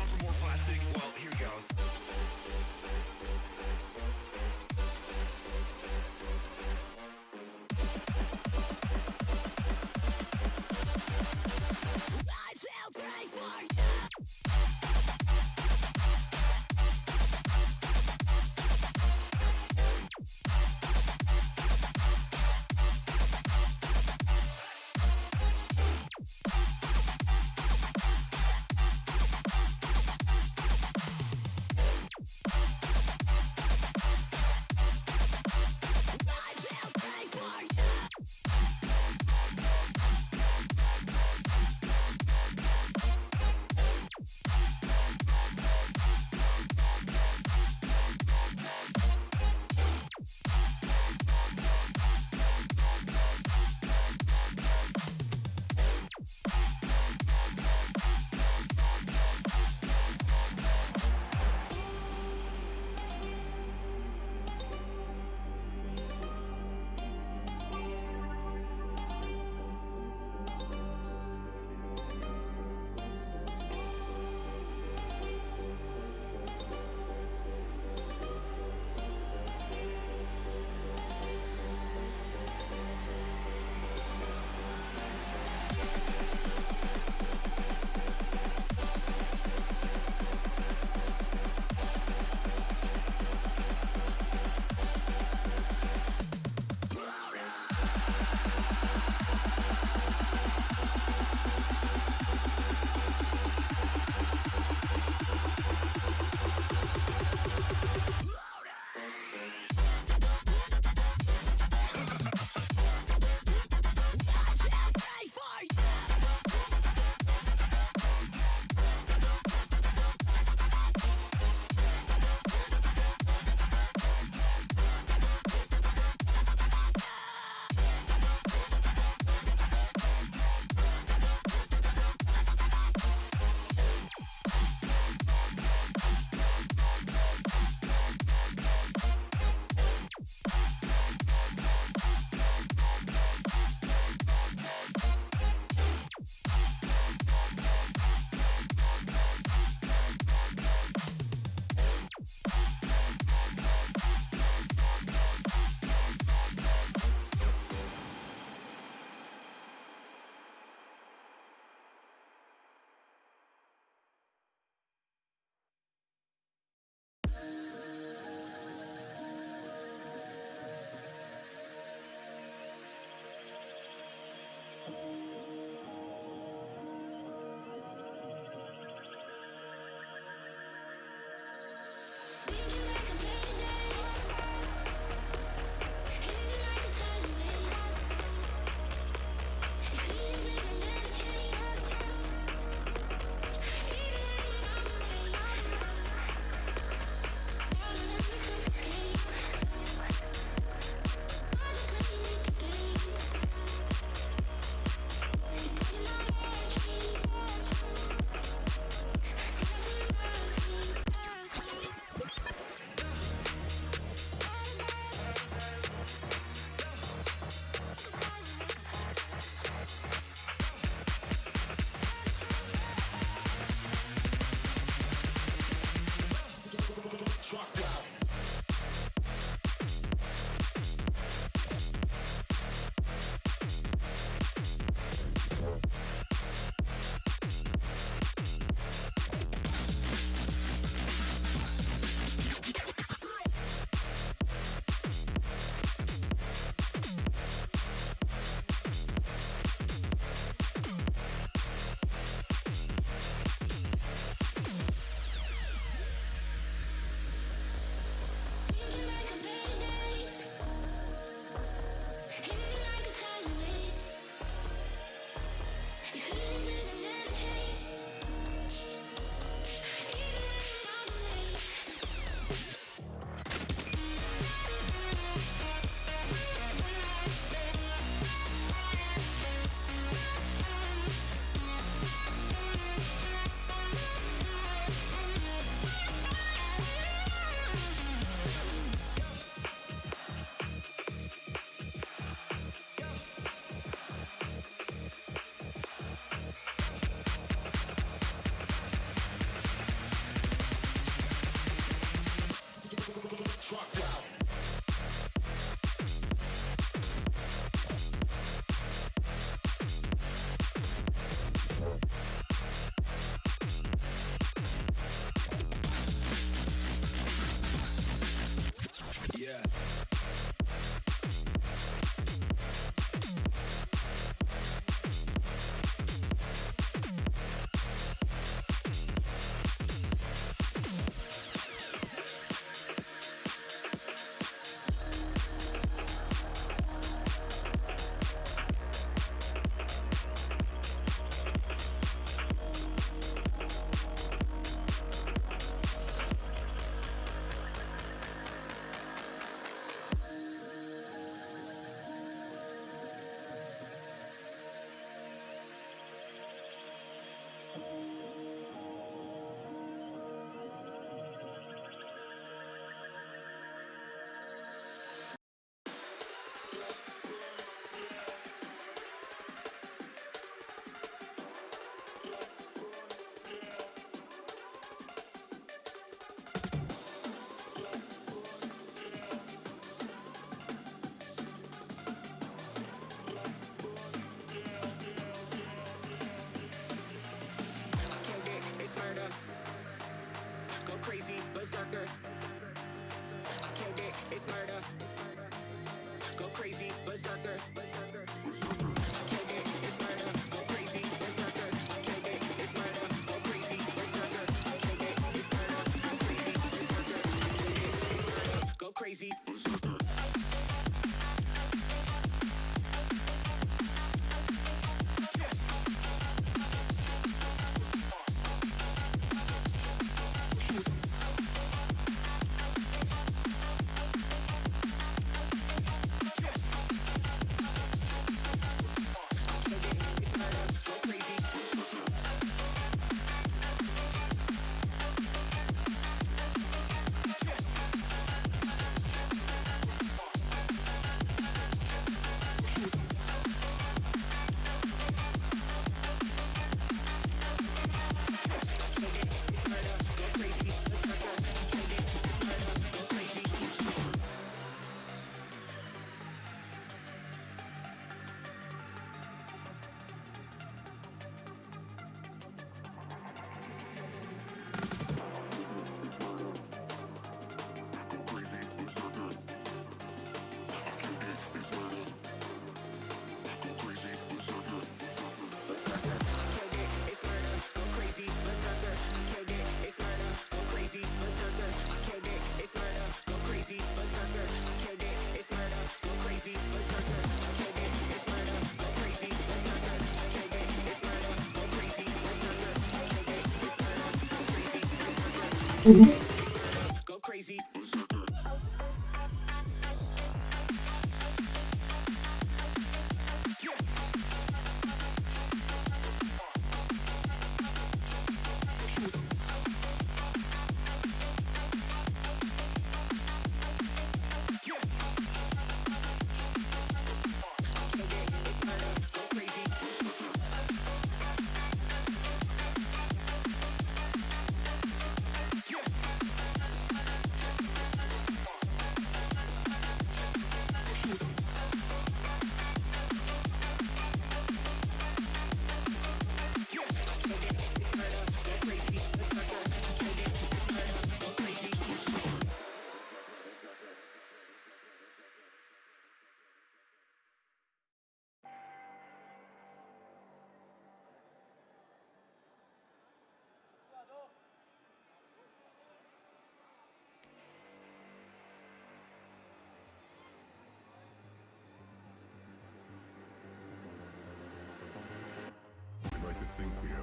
down for more plastic? Well, here goes. I shall pray for you. go crazy, berserker. I killed it, it's murder. Go crazy, berserker. I killed it, it's murder. Go crazy, berserker. I killed it, it's murder. Go crazy, berserker. I killed it, it's murder. Go crazy, berserker. I killed it, it's murder. Go crazy, berserker. Go crazy.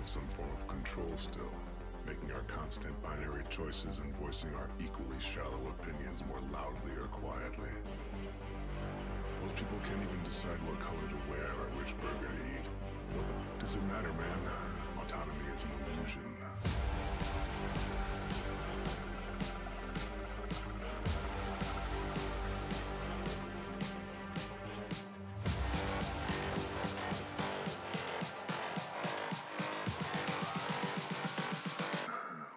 Some form of control still, making our constant binary choices and voicing our equally shallow opinions more loudly or quietly. Most people can't even decide what color to wear or which burger to eat. Well, does it matter, man? Autonomy is an illusion.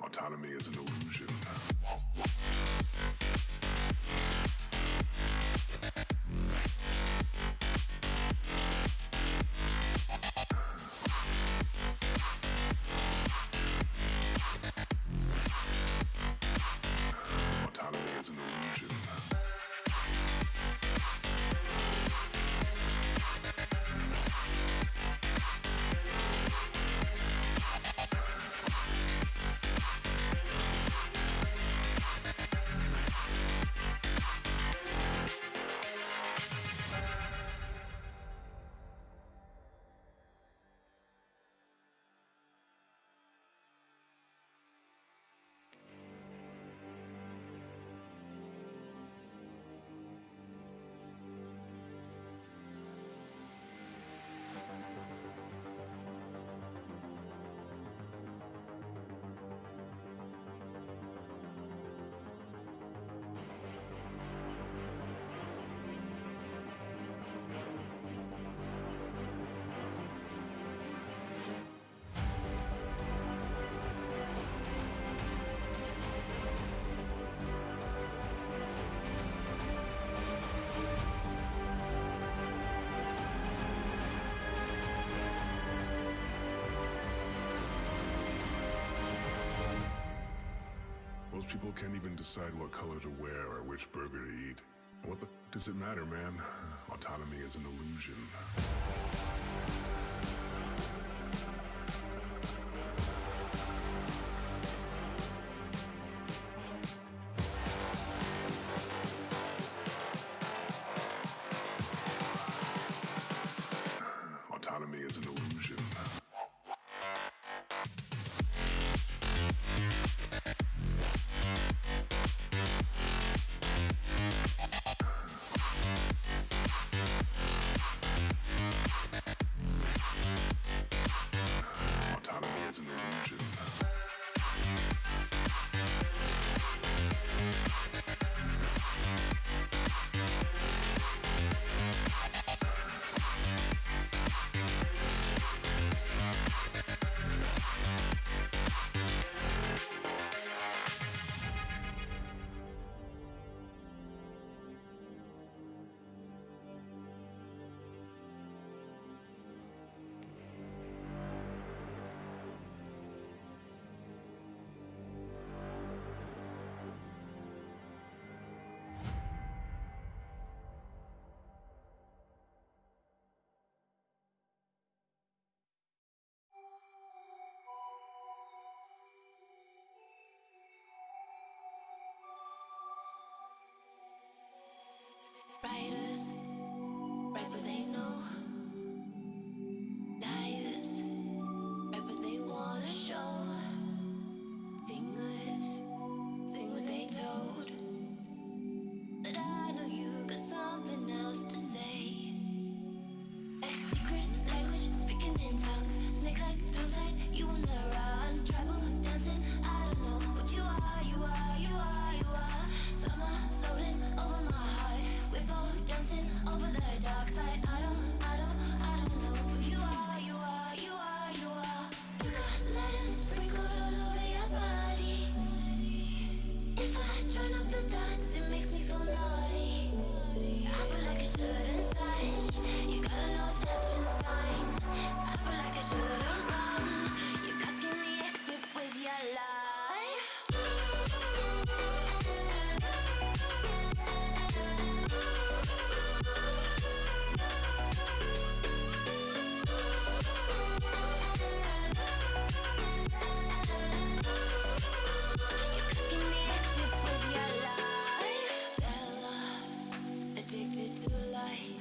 Autonomy is an illusion. Most people can't even decide what color to wear or which burger to eat. And what the does it matter, man? Autonomy is an illusion. Autonomy is an illusion. Autonomy is an illusion. Writers write what they know. Liars write what they wanna show. Singers sing what they told. But I know you got something else to say. Like secret language, speaking in tongues. Snake like tongue tied, you wanna run. Tribal dancing, I don't know what you are, you are, you are, you are. Summer floating over my heart. We're both dancing over the dark side. I don't know who you are, you are, you are, you are. You got letters sprinkled all over your body. If I join up the dots, it makes me feel naughty. I feel like I shouldn't touch. You got a no touching sign. I feel like I shouldn't run. You're blocking the exit with your life. Addicted to light,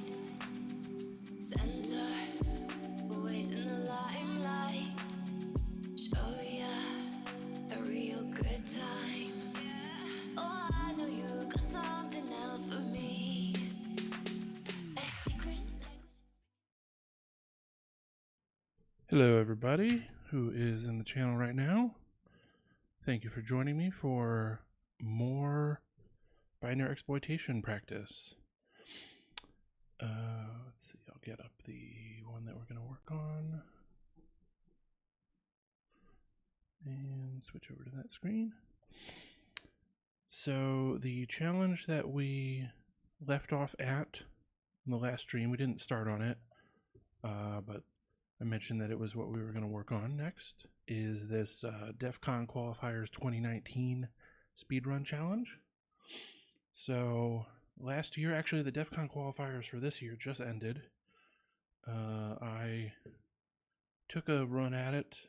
center, always in the limelight. Show ya a real good time. Oh, I know you got something else for me. Like secret language. Hello, everybody who is in the channel right now. Thank you for joining me for more binary exploitation practice. Let's see, I'll get up the one that we're going to work on and switch over to that screen. So the challenge that we left off at in the last stream, we didn't start on it, but I mentioned that it was what we were going to work on next, is this Defcon Qualifiers 2019 Speedrun Challenge. So last year, actually the Defcon Qualifiers for this year just ended. I took a run at it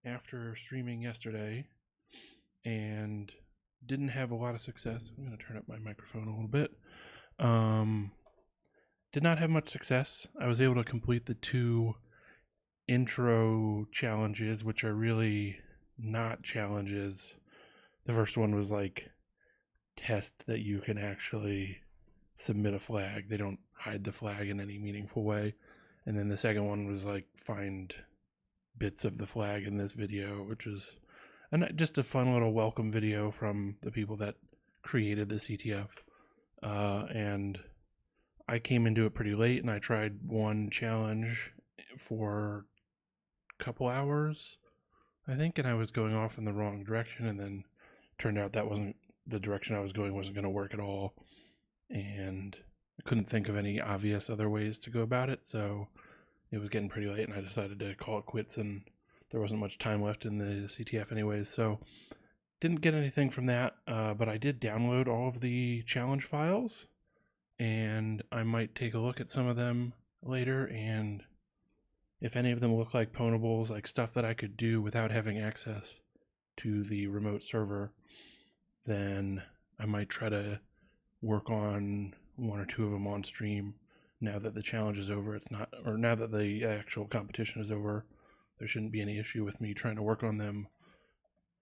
after streaming yesterday and didn't have a lot of success. I'm going to turn up my microphone a little bit. Did not have much success. I was able to complete the 2 intro challenges, which are really not challenges. The first one was like test that you can actually submit a flag. They don't hide the flag in any meaningful way. And then the second one was like find bits of the flag in this video, which is just a fun little welcome video from the people that created the CTF. And I came into it pretty late, and I tried one challenge for a couple hours, I think, and I was going off in the wrong direction, and then turned out that wasn't the direction I was going, wasn't going to work at all, and I couldn't think of any obvious other ways to go about it, so it was getting pretty late, and I decided to call it quits, and there wasn't much time left in the CTF anyways, so didn't get anything from that, but I did download all of the challenge files, and I might take a look at some of them later, and if any of them look like ponables, like stuff that I could do without having access to the remote server, then I might try to work on one or two of them on stream now that the challenge is over. It's not, or now that the actual competition is over, there shouldn't be any issue with me trying to work on them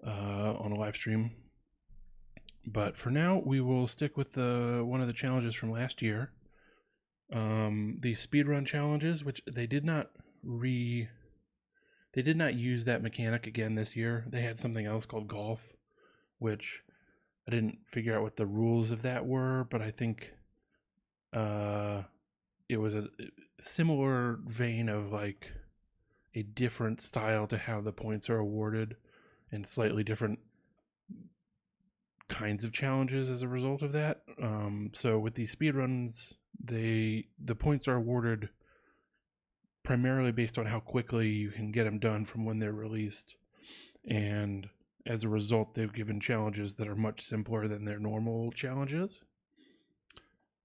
on a live stream. But for now, we will stick with one of the challenges from last year, the Speedrun Challenges, which they did not use that mechanic again this year. They had something else called golf, which I didn't figure out what the rules of that were, but I think it was a similar vein of like a different style to how the points are awarded, and slightly different kinds of challenges as a result of that. So with these speedruns, the points are awarded primarily based on how quickly you can get them done from when they're released, and as a result, they've given challenges that are much simpler than their normal challenges.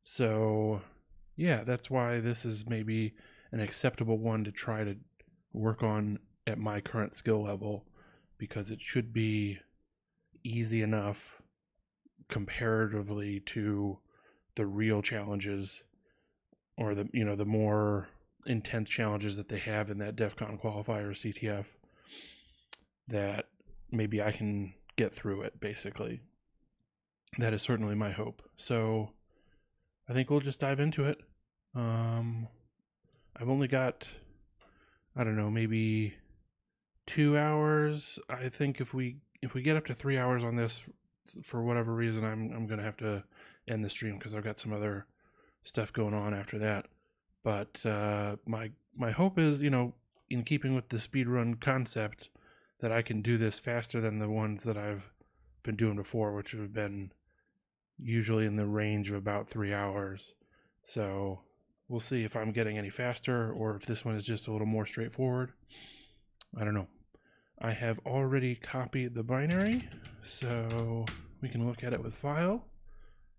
So yeah, that's why this is maybe an acceptable one to try to work on at my current skill level, because it should be easy enough comparatively to the real challenges, or the more intense challenges that they have in that Defcon qualifier CTF, that maybe I can get through it, basically. That is certainly my hope. So I think we'll just dive into it. I've only got, I don't know, maybe 2 hours. I think if we get up to 3 hours on this, for whatever reason, I'm gonna have to end the stream because I've got some other stuff going on after that. But my hope is, in keeping with the speedrun concept, that I can do this faster than the ones that I've been doing before, which have been usually in the range of about 3 hours. So we'll see if I'm getting any faster, or if this one is just a little more straightforward. I don't know. I have already copied the binary, so we can look at it with file.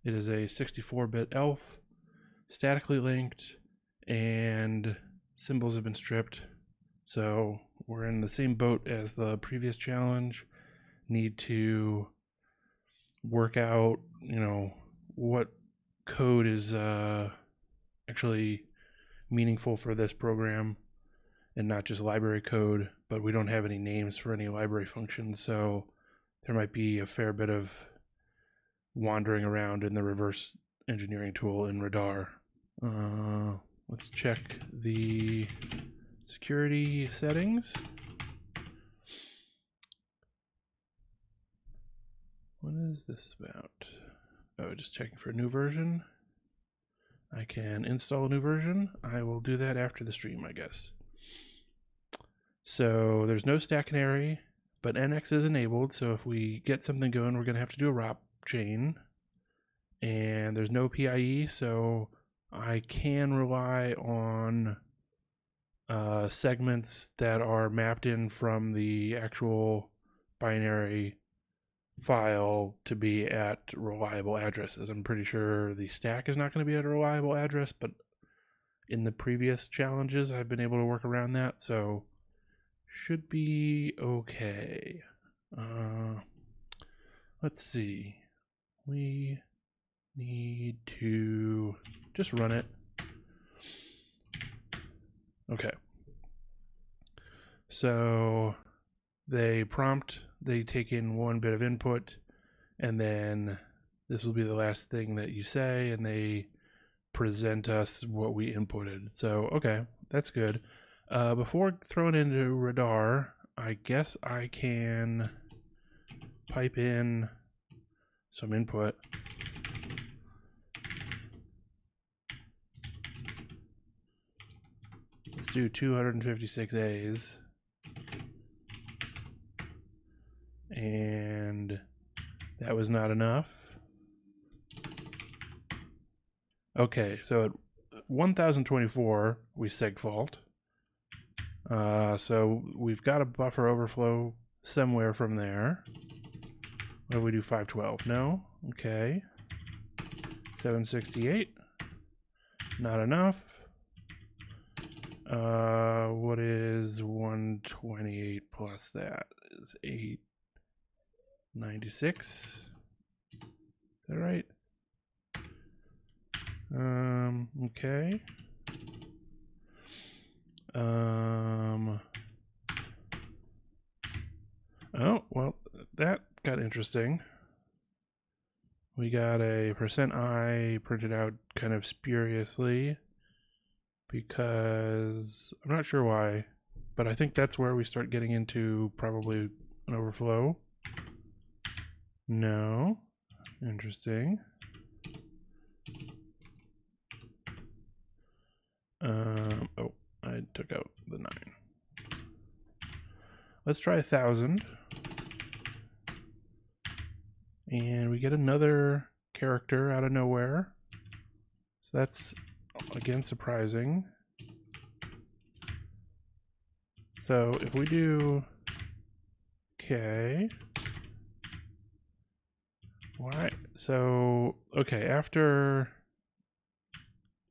It is a 64-bit ELF, statically linked, and symbols have been stripped. So we're in the same boat as the previous challenge. Need to work out, what code is actually meaningful for this program, and not just library code. But we don't have any names for any library functions, so there might be a fair bit of wandering around in the reverse engineering tool in Radar. Let's check the security settings. What is this about? Oh, just checking for a new version. I can install a new version. I will do that after the stream, I guess. So there's no Stackanary, but NX is enabled. So if we get something going, we're going to have to do a ROP chain. And there's no PIE, so I can rely on segments that are mapped in from the actual binary file to be at reliable addresses. I'm pretty sure the stack is not going to be at a reliable address, but in the previous challenges, I've been able to work around that, so should be okay. Let's see. We need to just run it. Okay. So they take in 1 bit of input, and then this will be the last thing that you say, and they present us what we inputted. So, okay, that's good. Before throwing into Radar, I guess I can pipe in some input. Let's do 256 A's. And that was not enough. Okay, so at 1024, we segfault. So we've got a buffer overflow somewhere from there. What do we do? 512? No. Okay. 768. Not enough. What is 128 plus that? Is 896. Is that right? Okay. Oh, well, that got interesting. We got a %I printed out kind of spuriously because I'm not sure why, but I think that's where we start getting into probably an overflow. No. Interesting. Oh, I took out the 9. Let's try 1,000. And we get another character out of nowhere. So that's, again, surprising. So if we do... Okay. Why? So, okay, after...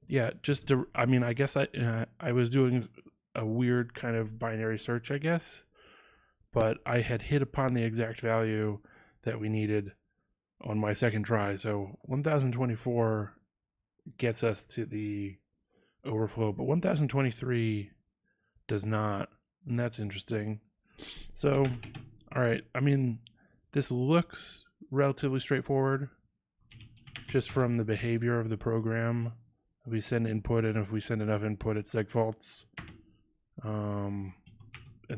Yeah, just to, I mean, I guess I was doing a weird kind of binary search, I guess. But I had hit upon the exact value that we needed on my second try. So 1024 gets us to the overflow, but 1023 does not. And that's interesting. So, all right. I mean, this looks relatively straightforward just from the behavior of the program. We send input, and if we send enough input, it segfaults. And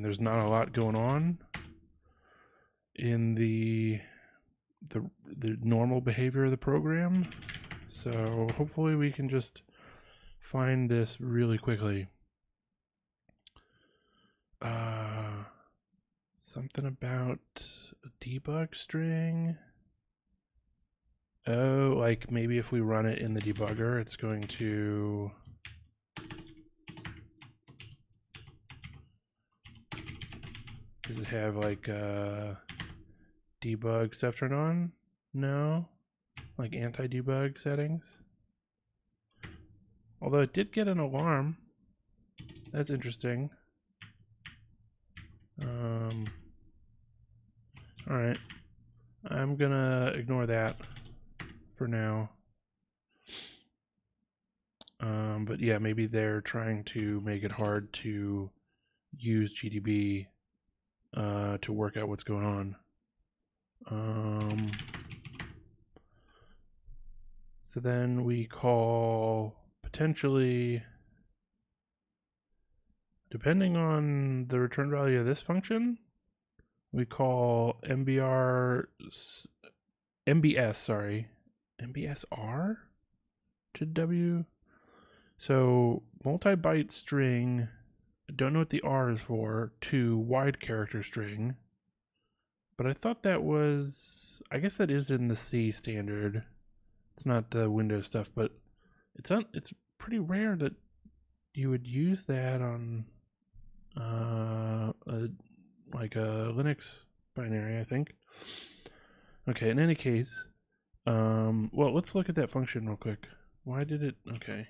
there's not a lot going on in the normal behavior of the program. So hopefully we can just find this really quickly. Something about a debug string. Oh, like maybe if we run it in the debugger, it's going to... Does it have like debug stuff turned on? No? Like anti-debug settings? Although it did get an alarm. That's interesting. Alright. I'm gonna ignore that for now. But yeah, maybe they're trying to make it hard to use GDB to work out what's going on. So then we call potentially, depending on the return value of this function, we call MBSR to W. So multi-byte string, I don't know what the R is for, to wide character string. But I thought that was, I guess that is in the C standard. It's not the Windows stuff, but it's pretty rare that you would use that on like a Linux binary, I think. Okay, in any case, well, let's look at that function real quick. Why did it, okay.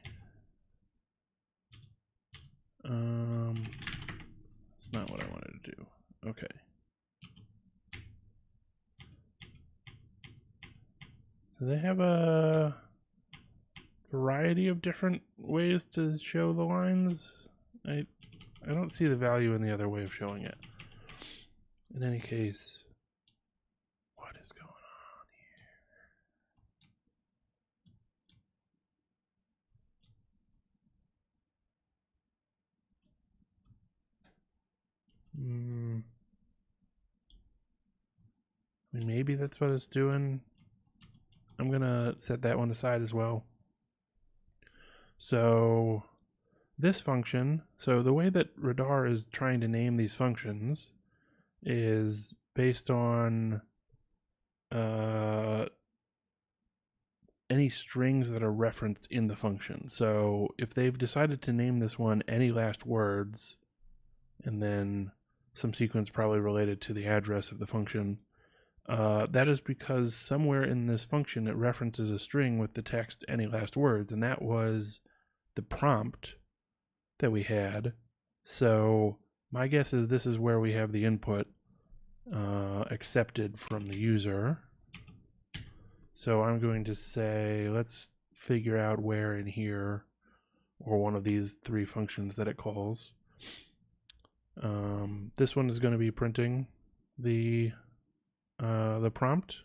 It's not what I wanted to do. Okay. So they have a variety of different ways to show the lines. I don't see the value in the other way of showing it. In any case, what is going on here? I mean, maybe that's what it's doing. I'm gonna set that one aside as well. So this function, so the way that Radar is trying to name these functions is based on any strings that are referenced in the function. So if they've decided to name this one any last words, and then some sequence probably related to the address of the function, That is because somewhere in this function it references a string with the text any last words, and that was the prompt that we had. So my guess is this is where we have the input accepted from the user. So I'm going to say, let's figure out where in here, or one of these three functions that it calls. This one is going to be printing the prompt,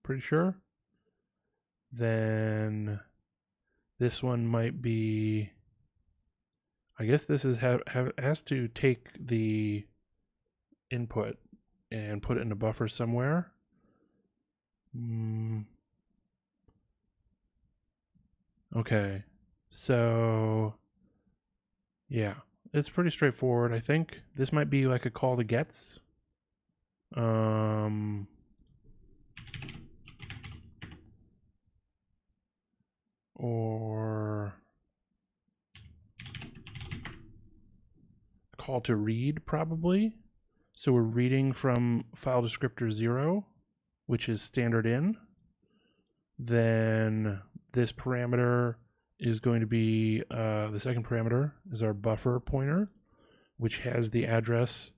pretty sure. Then this one might be, I guess this is has to take the input and put it in a buffer somewhere. Okay, so yeah, it's pretty straightforward. I think this might be like a call to gets. Or call to read, probably. So we're reading from file descriptor 0, which is standard in. Then this parameter is going to be, the second parameter is our buffer pointer, which has the address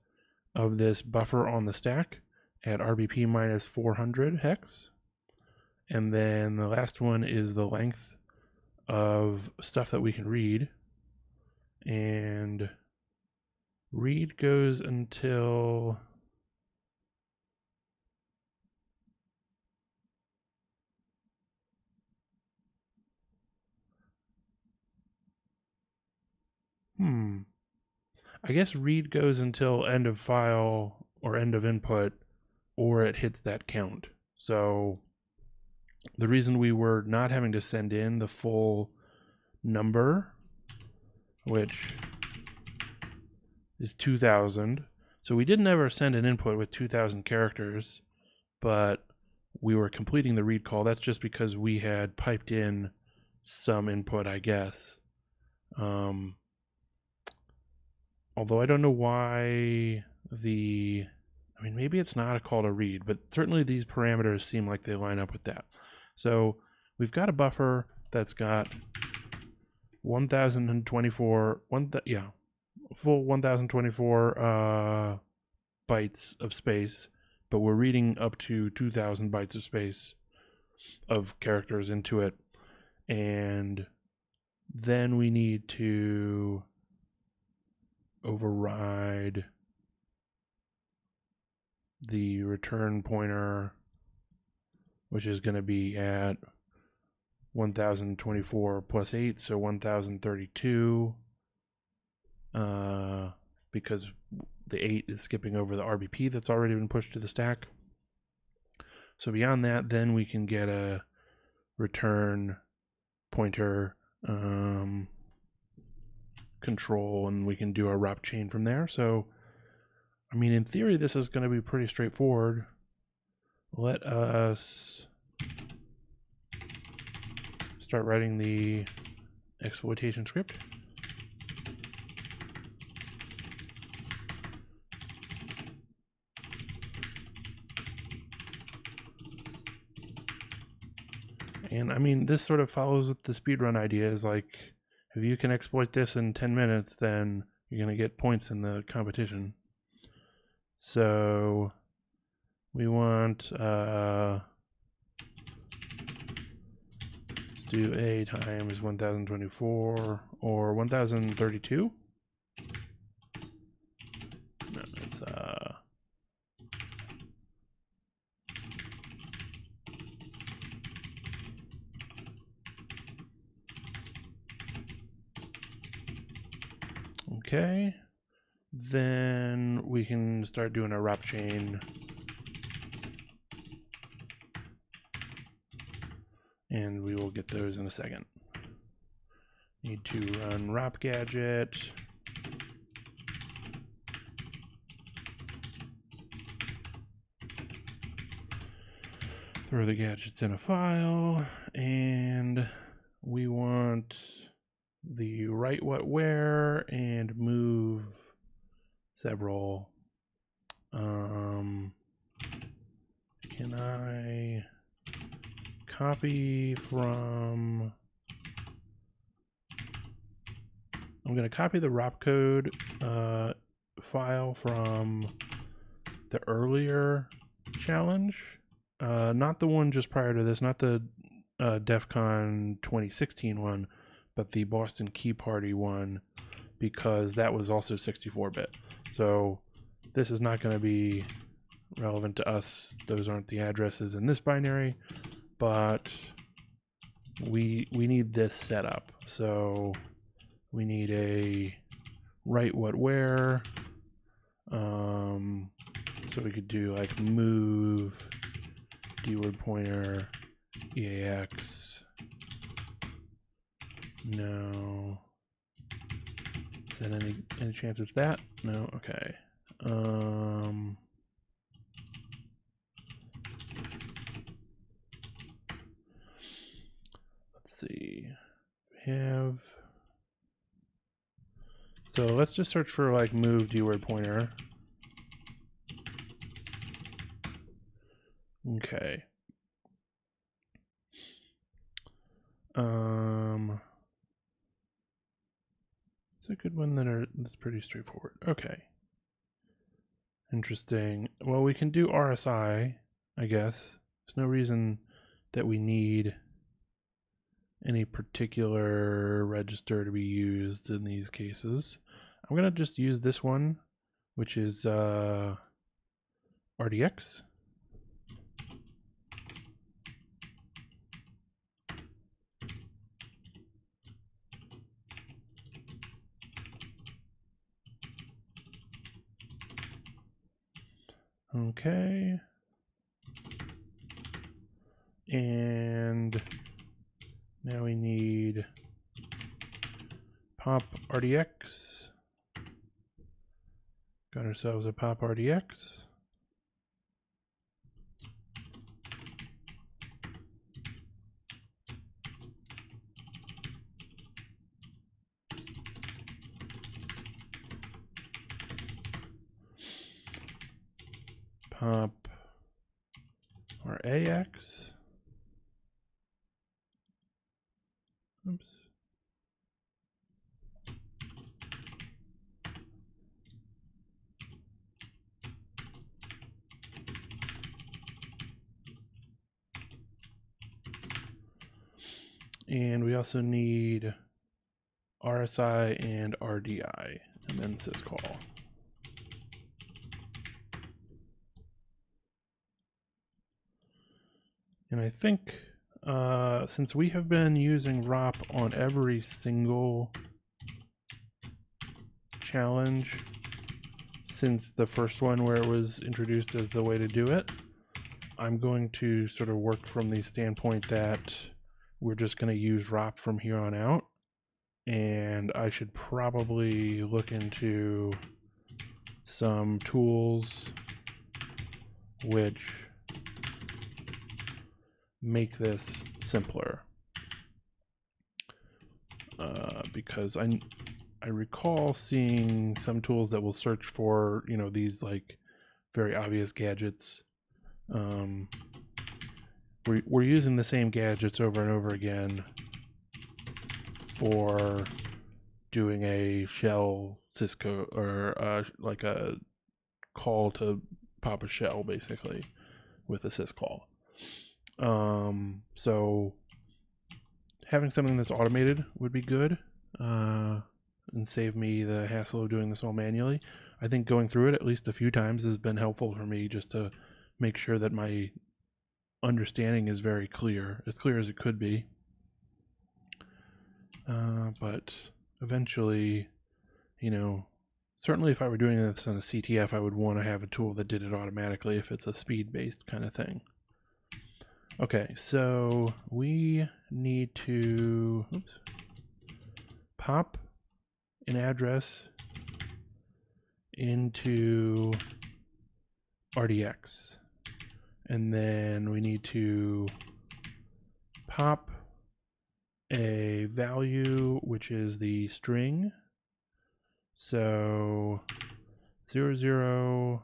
of this buffer on the stack at RBP minus 400 hex. And then the last one is the length of stuff that we can read. And read goes until I guess read goes until end of file or end of input, or it hits that count. So the reason we were not having to send in the full number, which is 2000. So we didn't ever send an input with 2000 characters, but we were completing the read call. That's just because we had piped in some input, I guess. Although I don't know why I mean, maybe it's not a call to read, but certainly these parameters seem like they line up with that. So we've got a buffer that's got 1024, full 1024 bytes of space, but we're reading up to 2000 bytes of space of characters into it. And then we need to override the return pointer, which is going to be at 1024 plus 8, so 1032, because the 8 is skipping over the RBP that's already been pushed to the stack. So beyond that, then we can get a return pointer control, and we can do a wrap chain from there. So, I mean, in theory, this is going to be pretty straightforward. Let us start writing the exploitation script. And I mean, this sort of follows with the speedrun idea, is like, if you can exploit this in 10 minutes, then you're going to get points in the competition. So we want, let's do A times 1024 or 1032. No, it's, okay, then we can start doing a wrap chain, and we will get those in a second. Need to run wrap gadget. Throw the gadgets in a file, and we want the write what where and move several. Can't can I copy from... I'm going to copy the ROP code file from the earlier challenge, not the one just prior to this, not the Defcon 2016 one, but the Boston Key Party one, because that was also 64-bit. So this is not going to be relevant to us. Those aren't the addresses in this binary, but we need this set up. So we need a write what where. So we could do like move dword pointer EAX. No. Is that any chance it's that? No. Okay. Let's see. We have. So let's just search for like move dword pointer. Okay. It's a good one that's pretty straightforward. Okay. Interesting. Well, we can do RSI, I guess. There's no reason that we need any particular register to be used in these cases. I'm going to just use this one, which is RDX. Okay. And now we need pop RDX. Got ourselves a pop RDX. Pop or AX. Oops. And we also need RSI and RDI, and then syscall. And I think since we have been using ROP on every single challenge since the first one where it was introduced as the way to do it, I'm going to sort of work from the standpoint that we're just going to use ROP from here on out. And I should probably look into some tools which make this simpler, because I recall seeing some tools that will search for, you know, these like very obvious gadgets. We're using the same gadgets over and over again for doing a shell syscall or like a call to pop a shell, basically, with a syscall. So having something that's automated would be good, and save me the hassle of doing this all manually. I think going through it at least a few times has been helpful for me, just to make sure that my understanding is very clear, as clear as it could be. But eventually, you know, certainly if I were doing this on a CTF, I would want to have a tool that did it automatically if it's a speed-based kind of thing. Okay, so we need to pop an address into RDX, and then we need to pop a value which is the string. So 00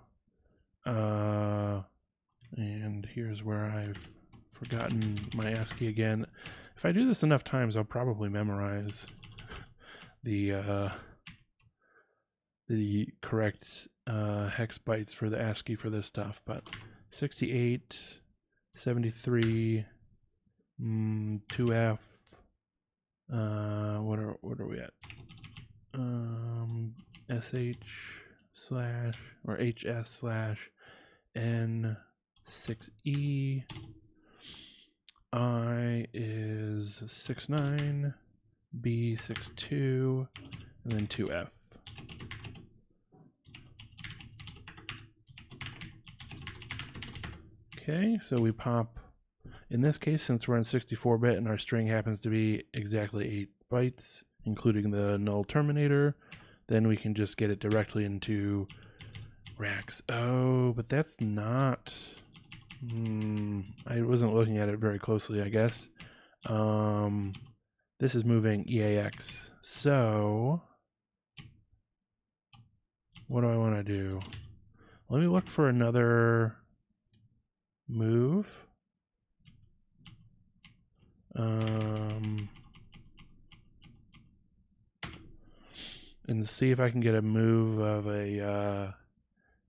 And here's where I've forgotten my ASCII again. If I do this enough times, I'll probably memorize the correct hex bytes for the ASCII for this stuff. But 68, 73, 2F. What are we at? SH/ or HS/N6E. I is 69, B 62, and then 2F. Okay, so we pop, in this case, since we're in 64-bit and our string happens to be exactly 8 bytes, including the null terminator, then we can just get it directly into racks. Oh, but that's not... I wasn't looking at it very closely, I guess. This is moving EAX. So, what do I want to do? Let me look for another move. And see if I can get a move of a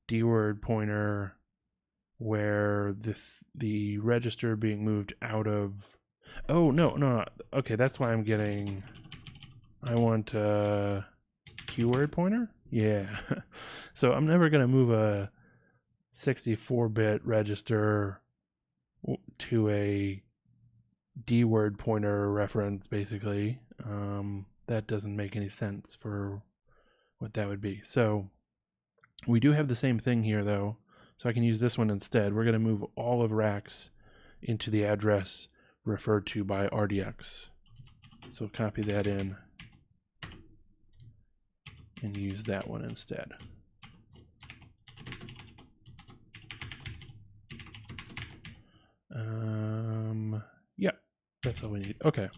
D-word pointer where the register being moved out of... Oh, no. Okay, that's why I'm getting... I want a keyword pointer? Yeah. So I'm never going to move a 64-bit register to a D-word pointer reference, basically. That doesn't make any sense for what that would be. So we do have the same thing here, though. So I can use this one instead. We're going to move all of racks into the address referred to by RDX. So copy that in and use that one instead. Yeah, that's all we need. Okay.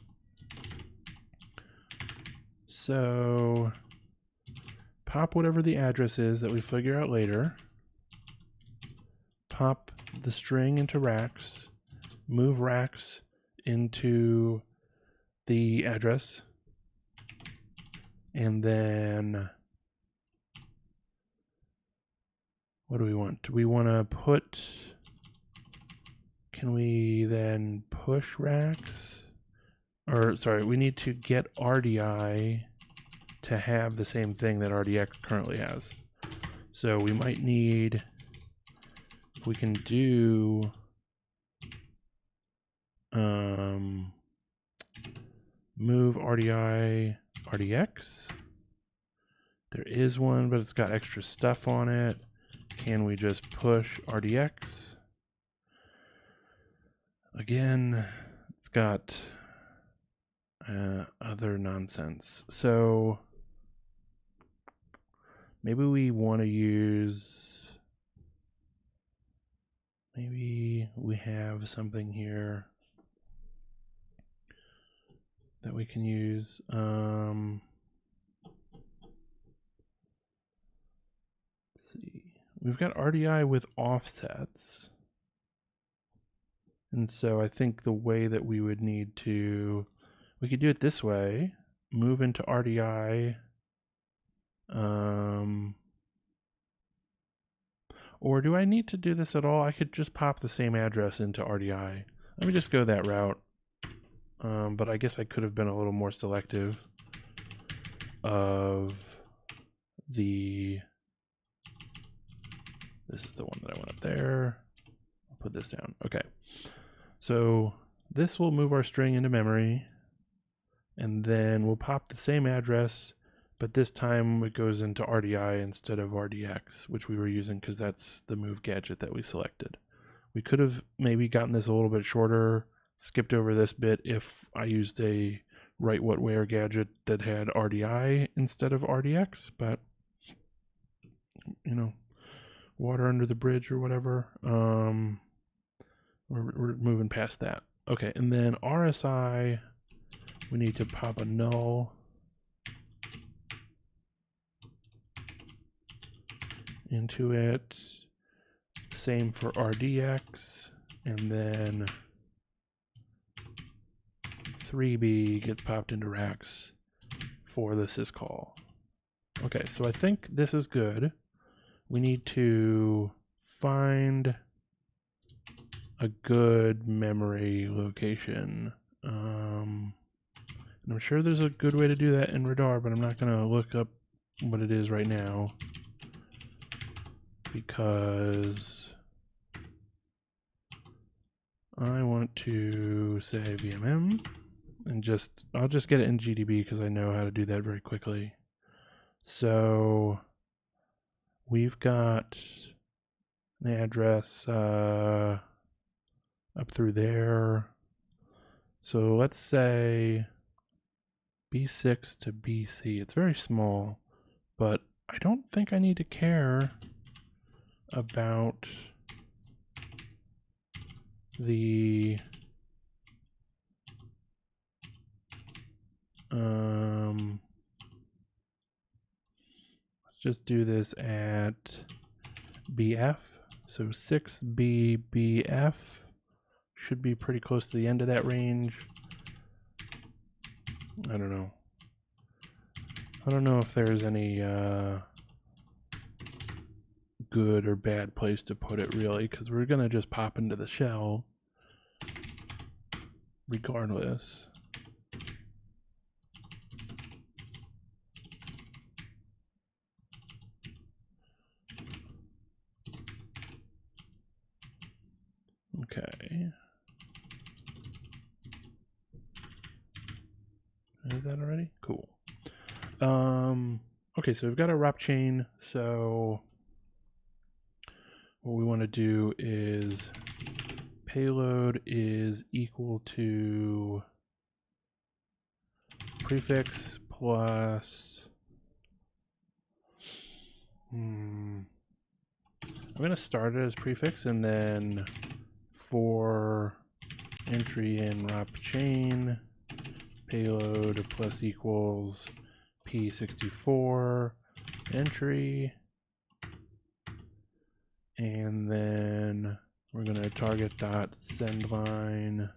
So pop whatever the address is that we figure out later. Pop the string into racks, move racks into the address, and then what do we want? Do we want to put, can we then push racks? Or sorry, we need to get RDI to have the same thing that RDX currently has. So we might need, if we can do move RDI RDX. There is one, but it's got extra stuff on it. Can we just push RDX? Again, it's got other nonsense. So maybe we want to use, maybe we have something here that we can use. Let's see. We've got RDI with offsets. And so I think the way that we would need to, we could do it this way, move into RDI, or do I need to do this at all? I could just pop the same address into RDI. Let me just go that route. But I guess I could have been a little more selective of the, this is the one that I want up there. I'll put this down. Okay. So this will move our string into memory, and then we'll pop the same address, but this time it goes into RDI instead of RDX, which we were using because that's the move gadget that we selected. We could have maybe gotten this a little bit shorter, skipped over this bit if I used a write what where gadget that had RDI instead of RDX, but you know, water under the bridge or whatever. We're moving past that. Okay, and then RSI, we need to pop a null into it. Same for RDX, and then 3B gets popped into racks for the syscall. Okay, so I think this is good. We need to find a good memory location. And I'm sure there's a good way to do that in Radar, but I'm not going to look up what it is right now because I want to say VMM and I'll just get it in GDB because I know how to do that very quickly. So we've got an address up through there. So let's say B6 to BC. It's very small, but I don't think I need to care about the let's just do this at BF. So 6BBF should be pretty close to the end of that range. I don't know. I don't know if there's any good or bad place to put it really, because we're gonna just pop into the shell regardless. Okay. Is that already? Cool. Okay, so we've got our ROP chain. So what we want to do is payload is equal to prefix plus I'm going to start it as prefix, and then for entry in ROP chain payload plus equals P64 entry, and then we're going to target dot send line.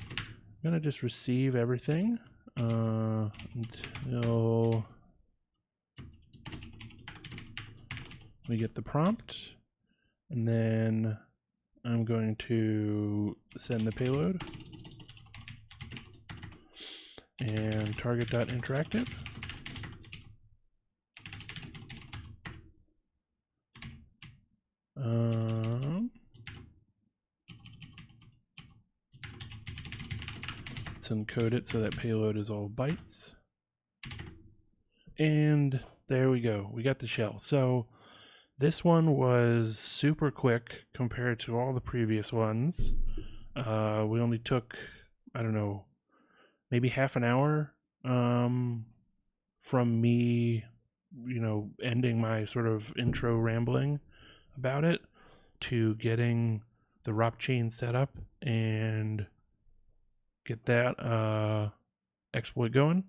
I'm going to just receive everything until we get the prompt, and then I'm going to send the payload and target.interactive. Let's encode it so that payload is all bytes. And there we go. We got the shell. So this one was super quick compared to all the previous ones. We only took, I don't know, maybe half an hour from me, ending my sort of intro rambling about it to getting the ROP chain set up and get that exploit going.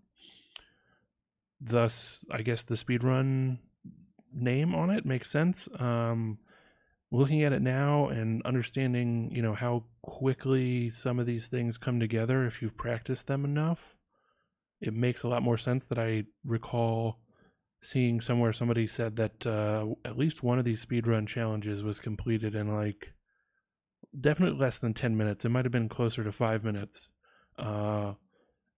Thus, I guess the speedrun name on it makes sense. Looking at it now and understanding, how quickly some of these things come together if you've practiced them enough, it makes a lot more sense that I recall seeing somewhere somebody said that at least one of these speedrun challenges was completed in definitely less than 10 minutes. It might have been closer to 5 minutes.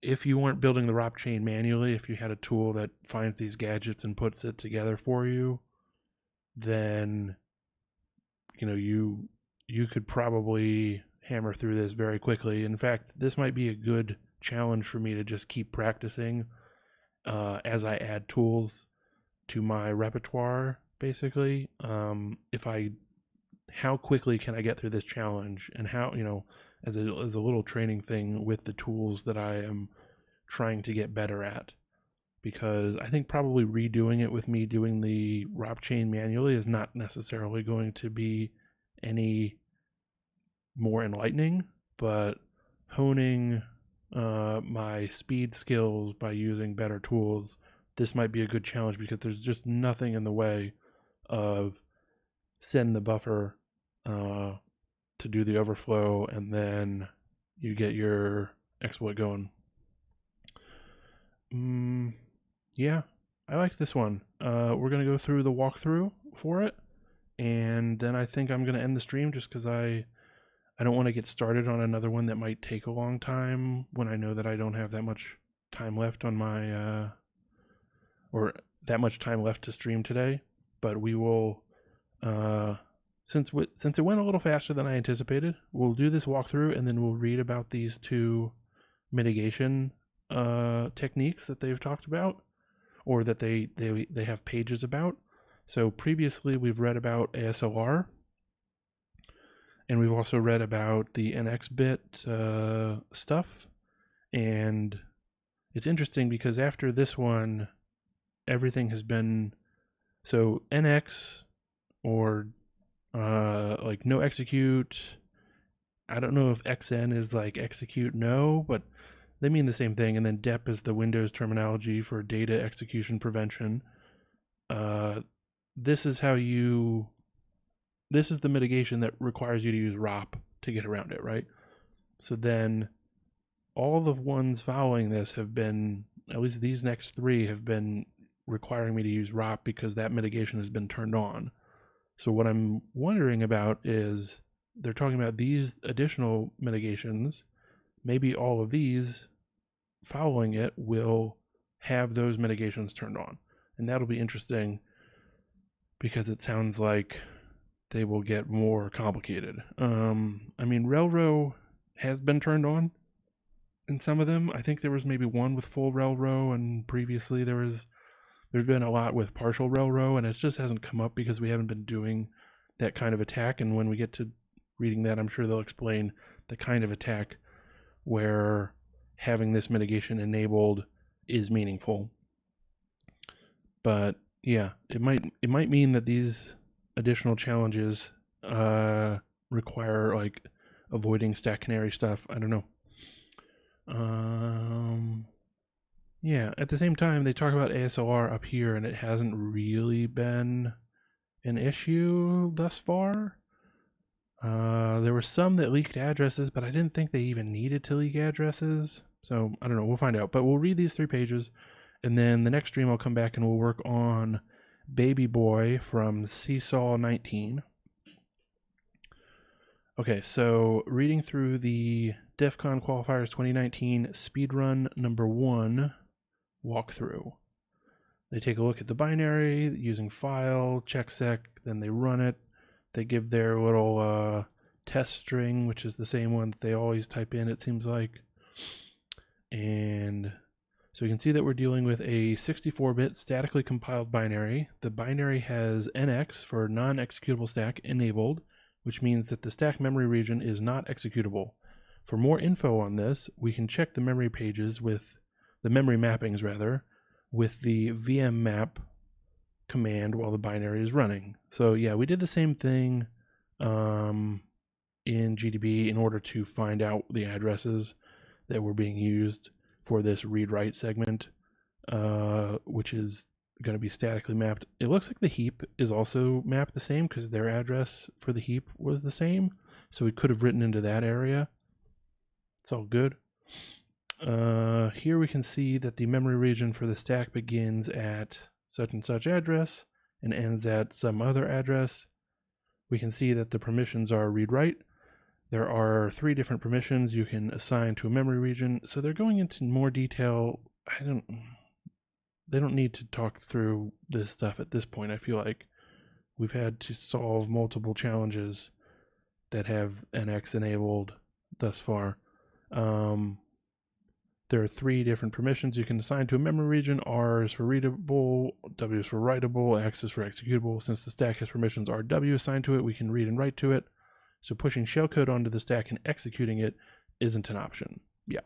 If you weren't building the ROP chain manually, if you had a tool that finds these gadgets and puts it together for you, then you could probably hammer through this very quickly. In fact, this might be a good challenge for me to just keep practicing as I add tools to my repertoire, basically. How quickly can I get through this challenge, and how, as a little training thing with the tools that I am trying to get better at. Because I think probably redoing it with me doing the ROP chain manually is not necessarily going to be any more enlightening, but honing my speed skills by using better tools, this might be a good challenge because there's just nothing in the way of send the buffer to do the overflow, and then you get your exploit going. Yeah, I like this one. We're going to go through the walkthrough for it, and then I think I'm going to end the stream just because I don't want to get started on another one that might take a long time when I know that I don't have that much time left on my, or that much time left to stream today. But we will, since it went a little faster than I anticipated, we'll do this walkthrough and then we'll read about these two mitigation techniques that they've talked about, or that they have pages about. So previously we've read about ASLR, and we've also read about the NX bit stuff. And it's interesting because after this one, everything has been, so NX, or like no execute. I don't know if XN is like execute no, but they mean the same thing. And then DEP is the Windows terminology for data execution prevention. This is the mitigation that requires you to use ROP to get around it, right? So then all the ones following this have been, at least these next three have been requiring me to use ROP because that mitigation has been turned on. So what I'm wondering about is they're talking about these additional mitigations. Maybe all of these following it will have those mitigations turned on. And that'll be interesting because it sounds like they will get more complicated. I mean, Railrow has been turned on in some of them. I think there was maybe one with full Railrow, and previously there's been a lot with partial Railrow, and it just hasn't come up because we haven't been doing that kind of attack. And when we get to reading that, I'm sure they'll explain the kind of attack where having this mitigation enabled is meaningful. But yeah, it might mean that these additional challenges require like avoiding Stackanary stuff. I don't know. Yeah, at the same time, they talk about ASLR up here, and it hasn't really been an issue thus far. There were some that leaked addresses, but I didn't think they even needed to leak addresses. So I don't know, we'll find out. But we'll read these 3 pages, and then the next stream I'll come back and we'll work on Baby Boy from Seesaw 19. Okay, so reading through the Defcon Qualifiers 2019 Speedrun number 1 walkthrough. They take a look at the binary using file, checksec, then they run it. They give their little test string, which is the same one that they always type in, it seems like. And so you can see that we're dealing with a 64-bit statically compiled binary. The binary has NX for non-executable stack enabled, which means that the stack memory region is not executable. For more info on this, we can check the memory pages with the memory mappings rather, with the vmmap command while the binary is running. So yeah, we did the same thing in GDB in order to find out the addresses that were being used for this read-write segment, which is going to be statically mapped. It looks like the heap is also mapped the same because their address for the heap was the same. So we could have written into that area. It's all good. Here we can see that the memory region for the stack begins at such and such address and ends at some other address. We can see that the permissions are read-write. There are 3 different permissions you can assign to a memory region. So they're going into more detail. They don't need to talk through this stuff at this point. I feel like we've had to solve multiple challenges that have NX enabled thus far. There are 3 different permissions you can assign to a memory region. R is for readable, W is for writable, X is for executable. Since the stack has permissions RW assigned to it, we can read and write to it. So pushing shellcode onto the stack and executing it isn't an option. Yeah.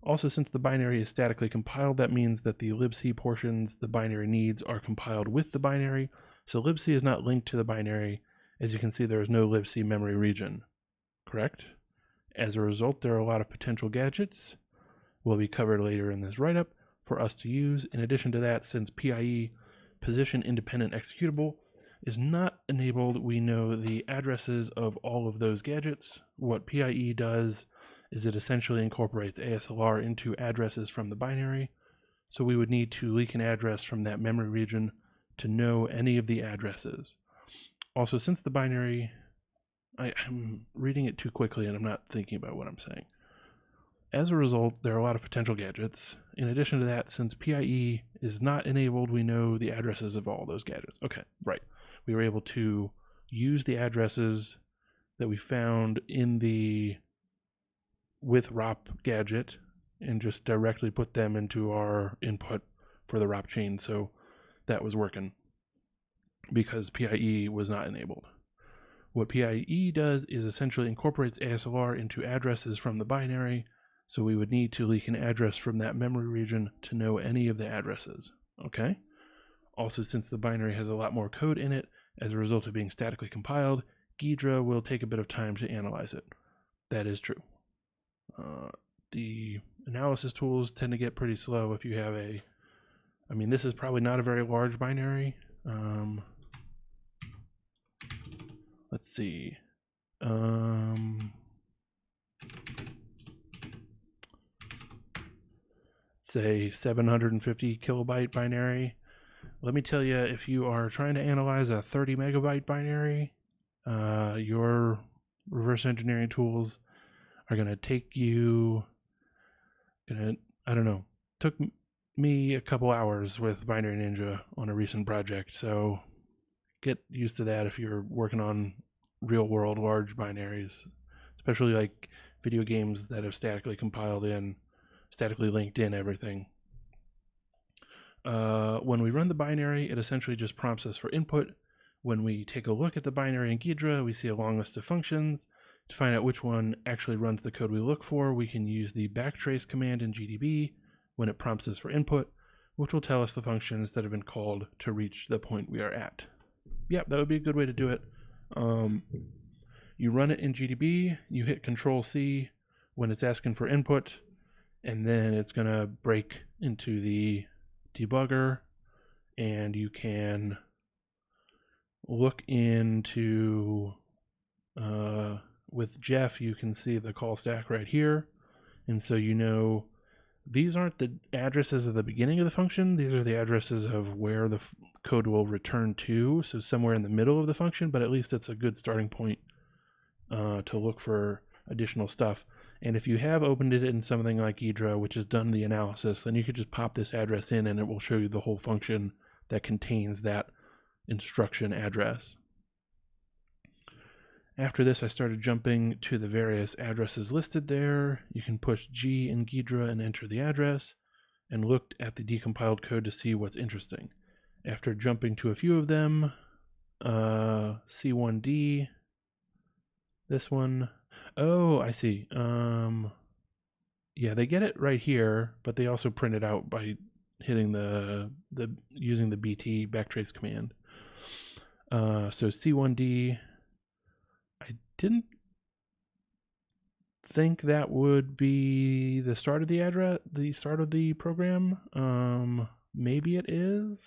Also, since the binary is statically compiled, that means that the libc portions the binary needs are compiled with the binary. So libc is not linked to the binary. As you can see, there is no libc memory region. Correct? As a result, there are a lot of potential gadgets will be covered later in this write-up for us to use. In addition to that, since PIE, position independent executable, is not enabled, we know the addresses of all of those gadgets. What PIE does is it essentially incorporates ASLR into addresses from the binary. So we would need to leak an address from that memory region to know any of the addresses. Also, since the binary, I'm reading it too quickly and I'm not thinking about what I'm saying. As a result, there are a lot of potential gadgets. In addition to that, since PIE is not enabled, we know the addresses of all those gadgets. Okay, right. We were able to use the addresses that we found in the with ROP gadget and just directly put them into our input for the ROP chain. So that was working because PIE was not enabled. What PIE does is essentially incorporates ASLR into addresses from the binary. So we would need to leak an address from that memory region to know any of the addresses. Okay. Also, since the binary has a lot more code in it, as a result of being statically compiled, Ghidra will take a bit of time to analyze it. That is true. The analysis tools tend to get pretty slow if you have this is probably not a very large binary. Let's see. Say 750 kilobyte binary. Let me tell you, if you are trying to analyze a 30 megabyte binary, your reverse engineering tools are going to take you, took me a couple hours with Binary Ninja on a recent project, so get used to that if you're working on real world large binaries, especially like video games that have statically compiled in, statically linked in everything. When we run the binary, it essentially just prompts us for input. When we take a look at the binary in Ghidra, we see a long list of functions. To find out which one actually runs the code we look for, we can use the backtrace command in GDB when it prompts us for input, which will tell us the functions that have been called to reach the point we are at. Yeah, that would be a good way to do it. You run it in GDB, you hit Control-C when it's asking for input, and then it's going to break into the debugger, and you can look into with Jeff, you can see the call stack right here, and so you know these aren't the addresses at the beginning of the function, these are the addresses of where the code will return to, so somewhere in the middle of the function, but at least it's a good starting point to look for additional stuff. And if you have opened it in something like Ghidra, which has done the analysis, then you could just pop this address in and it will show you the whole function that contains that instruction address. After this, I started jumping to the various addresses listed there. You can push G in Ghidra and enter the address, and looked at the decompiled code to see what's interesting. After jumping to a few of them, C1D, this one, oh, I see. Yeah, they get it right here, but they also print it out by hitting using the BT backtrace command. So C1D, I didn't think that would be the start of the address, the start of the program. Maybe it is.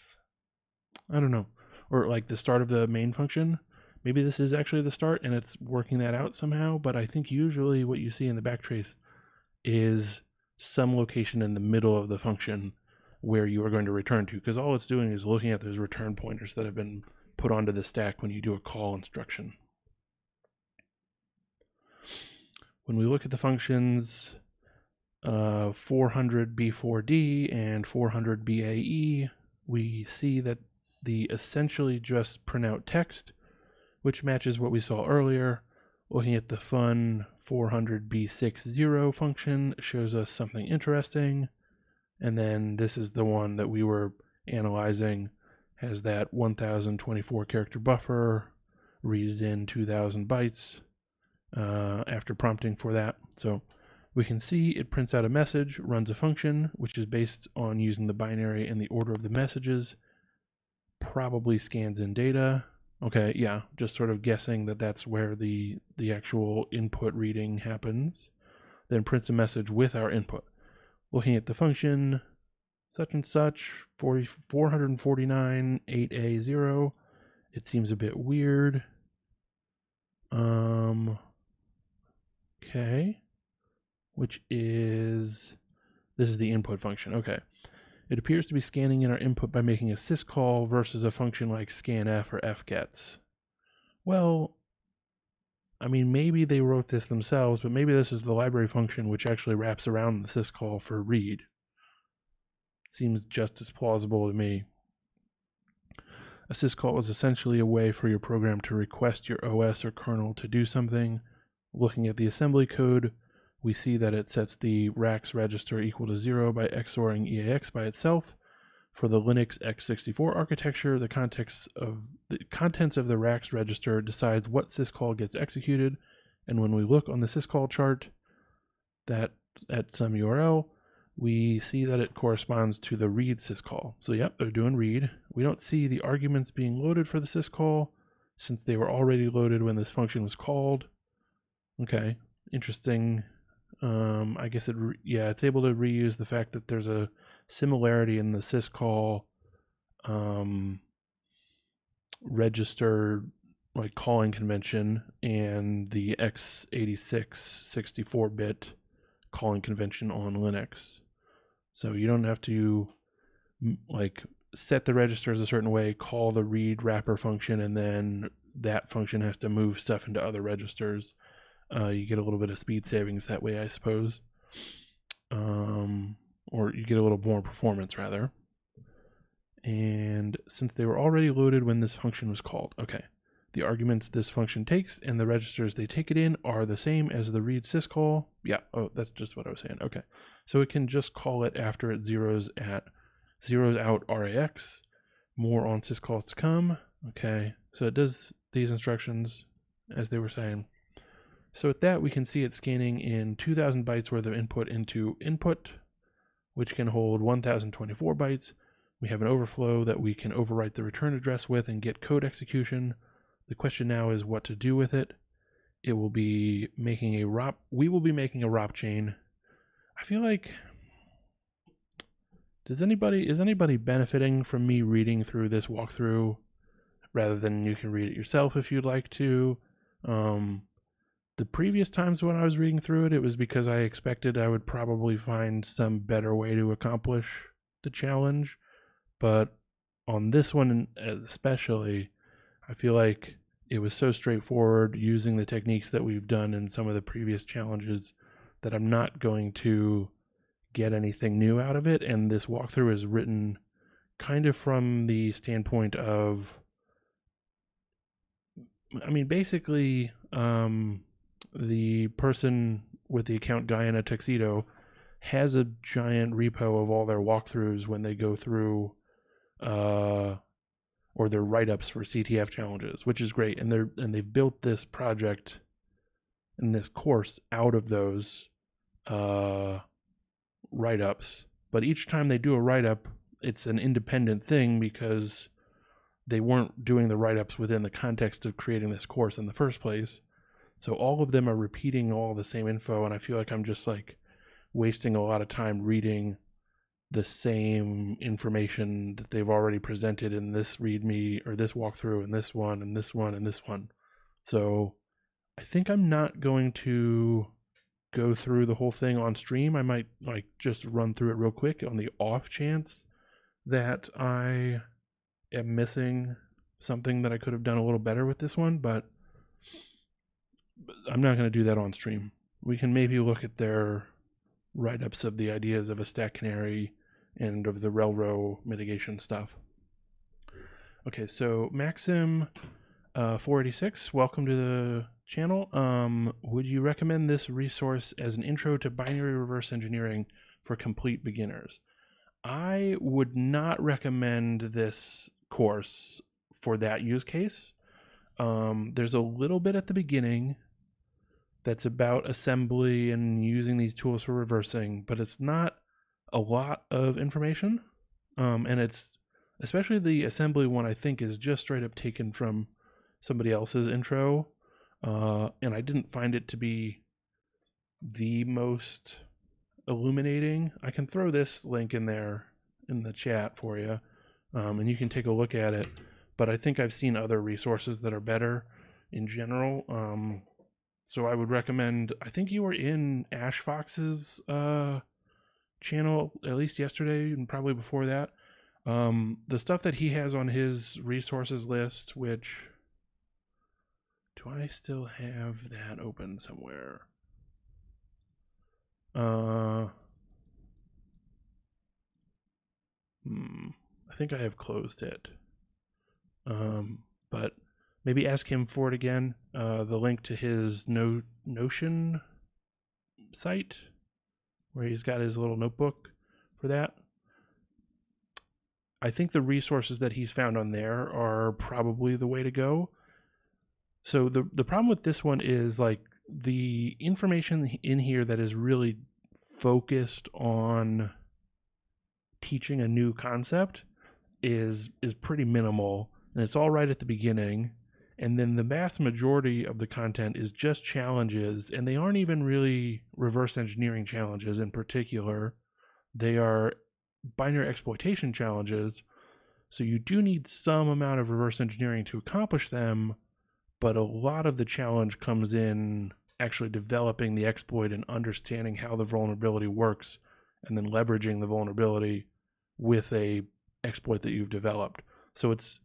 I don't know. Or like the start of the main function. Maybe this is actually the start and it's working that out somehow, but I think usually what you see in the backtrace is some location in the middle of the function where you are going to return to, because all it's doing is looking at those return pointers that have been put onto the stack when you do a call instruction. When we look at the functions 400B4D and 400BAE, we see that they essentially just print out text, which matches what we saw earlier. Looking at the fun 400B60 function shows us something interesting. And then this is the one that we were analyzing, has that 1024 character buffer, reads in 2000 bytes after prompting for that. So we can see it prints out a message, runs a function, which is based on using the binary and the order of the messages, probably scans in data. Okay, yeah, just sort of guessing that that's where the actual input reading happens. Then prints a message with our input. Looking at the function, such and such, 449 8A0 it seems a bit weird. Okay. Which is, this is the input function. Okay. It appears to be scanning in our input by making a syscall versus a function like scanf or fgets. Well, I mean, maybe they wrote this themselves, but maybe this is the library function which actually wraps around the syscall for read. Seems just as plausible to me. A syscall is essentially a way for your program to request your OS or kernel to do something. Looking at the assembly code, we see that it sets the RAX register equal to 0 by XORing EAX by itself. For the Linux x64 architecture, the contents of the RAX register decides what syscall gets executed, and when we look on the syscall chart that at some URL, we see that it corresponds to the read syscall. So yep, they're doing read. We don't see the arguments being loaded for the syscall since they were already loaded when this function was called. Okay, interesting. I guess it's able to reuse the fact that there's a similarity in the syscall register like calling convention and the x86 64-bit calling convention on Linux. So you don't have to like set the registers a certain way, call the read wrapper function, and then that function has to move stuff into other registers. You get a little bit of speed savings that way, I suppose. Or you get a little more performance, rather. And since they were already loaded when this function was called, okay. The arguments this function takes and the registers they take it in are the same as the read syscall. Yeah, oh, that's just what I was saying. Okay. So it can just call it after it zeroes out RAX. More on syscalls to come. Okay. So it does these instructions as they were saying. So with that, we can see it scanning in 2000 bytes worth of input into input, which can hold 1024 bytes. We have an overflow that we can overwrite the return address with and get code execution. The question now is what to do with it. It will be making a ROP. We will be making a ROP chain. I feel like, is anybody benefiting from me reading through this walkthrough rather than you can read it yourself if you'd like to? The previous times when I was reading through it, it was because I expected I would probably find some better way to accomplish the challenge. But on this one especially, I feel like it was so straightforward using the techniques that we've done in some of the previous challenges that I'm not going to get anything new out of it. And this walkthrough is written kind of from the standpoint of, I mean, basically, the person with the account guy in a tuxedo has a giant repo of all their walkthroughs when they go through or their write-ups for CTF challenges, which is great. And they've built this project and this course out of those write-ups. But each time they do a write-up, it's an independent thing because they weren't doing the write-ups within the context of creating this course in the first place. So all of them are repeating all the same info, and I feel like I'm just like wasting a lot of time reading the same information that they've already presented in this README or this walkthrough and this one and this one and this one. So I think I'm not going to go through the whole thing on stream. I might like just run through it real quick on the off chance that I am missing something that I could have done a little better with this one, but I'm not going to do that on stream. We can maybe look at their write-ups of the ideas of a Stackanary and of the Relro mitigation stuff. Okay, so Maxim 486, welcome to the channel. Would you recommend this resource as an intro to binary reverse engineering for complete beginners? I would not recommend this course for that use case. There's a little bit at the beginning that's about assembly and using these tools for reversing, but it's not a lot of information. And it's, especially the assembly one, I think is just straight up taken from somebody else's intro. And I didn't find it to be the most illuminating. I can throw this link in there in the chat for you, and you can take a look at it. but I think I've seen other resources that are better in general. So I would recommend, I think you were in Ash Fox's channel at least yesterday and probably before that. The stuff that he has on his resources list, which, do I still have that open somewhere? I think I have closed it. But maybe ask him for it again. The link to his Notion site, where he's got his little notebook for that. I think the resources that he's found on there are probably the way to go. So the problem with this one is like the information in here that is really focused on teaching a new concept is pretty minimal, and it's all right at the beginning. And then the vast majority of the content is just challenges, and they aren't even really reverse engineering challenges in particular. They are binary exploitation challenges, so you do need some amount of reverse engineering to accomplish them, but a lot of the challenge comes in actually developing the exploit and understanding how the vulnerability works, and then leveraging the vulnerability with a exploit that you've developed. So it's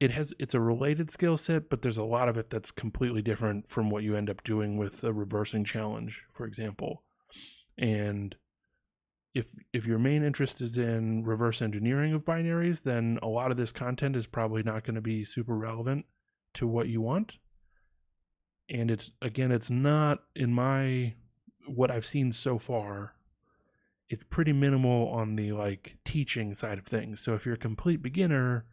a related skill set, but there's a lot of it that's completely different from what you end up doing with a reversing challenge, for example. And if your main interest is in reverse engineering of binaries, then a lot of this content is probably not going to be super relevant to what you want. And it's not, in what I've seen so far, it's pretty minimal on the like teaching side of things. So if you're a complete beginner,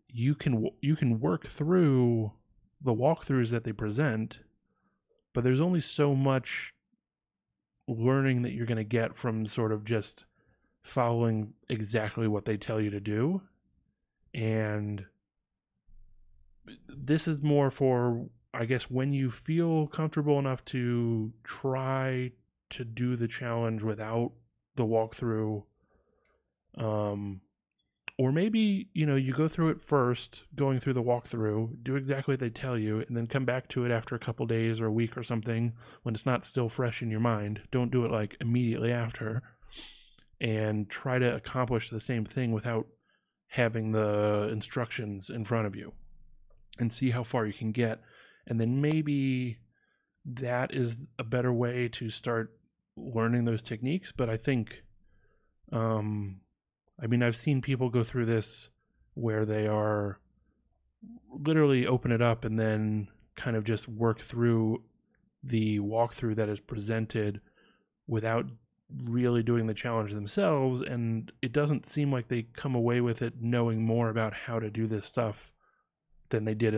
you can work through the walkthroughs that they present, but there's only so much learning that you're going to get from sort of just following exactly what they tell you to do. And this is more for, I guess, when you feel comfortable enough to try to do the challenge without the walkthrough, or maybe, you go through it first, going through the walkthrough, do exactly what they tell you, and then come back to it after a couple days or a week or something when it's not still fresh in your mind. Don't do it like immediately after, and try to accomplish the same thing without having the instructions in front of you, and see how far you can get. And then maybe that is a better way to start learning those techniques. But I think, I've seen people go through this where they are literally open it up and then kind of just work through the walkthrough that is presented without really doing the challenge themselves. And it doesn't seem like they come away with it knowing more about how to do this stuff than they did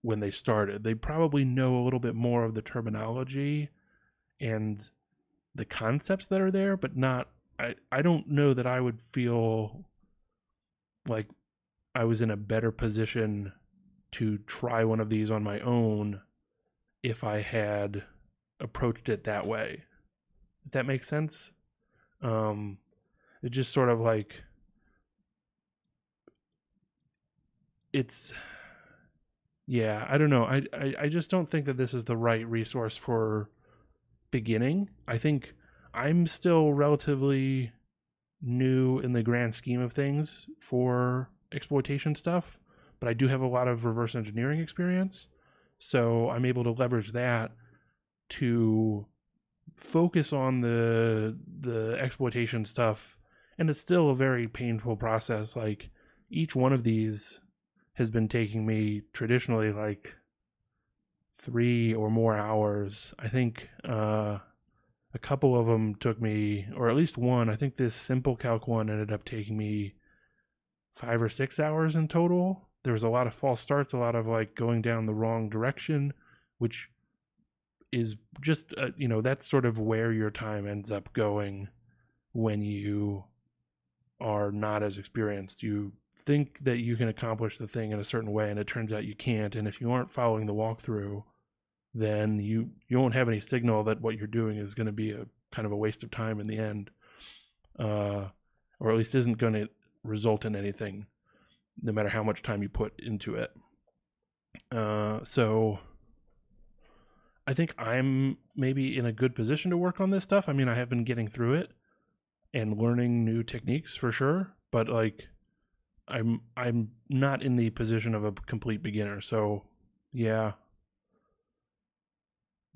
when they started. They probably know a little bit more of the terminology and the concepts that are there, but not, I don't know that I would feel like I was in a better position to try one of these on my own if I had approached it that way. If that makes sense. It just sort of like, it's, yeah, I don't know. I just don't think that this is the right resource for beginning. I think I'm still relatively new in the grand scheme of things for exploitation stuff, but I do have a lot of reverse engineering experience. So I'm able to leverage that to focus on the exploitation stuff. And it's still a very painful process. Like, each one of these has been taking me traditionally like 3 or more hours. I think a couple of them took me, or at least one, I think this simple calc one ended up taking me 5 or 6 hours in total. There was a lot of false starts, a lot of like going down the wrong direction, which is just, that's sort of where your time ends up going when you are not as experienced. You think that you can accomplish the thing in a certain way, and it turns out you can't. And if you aren't following the walkthrough, then you won't have any signal that what you're doing is going to be a kind of a waste of time in the end, or at least isn't going to result in anything. no matter how much time you put into it. So I think I'm maybe in a good position to work on this stuff. I mean, I have been getting through it and learning new techniques for sure, but like I'm not in the position of a complete beginner. So yeah.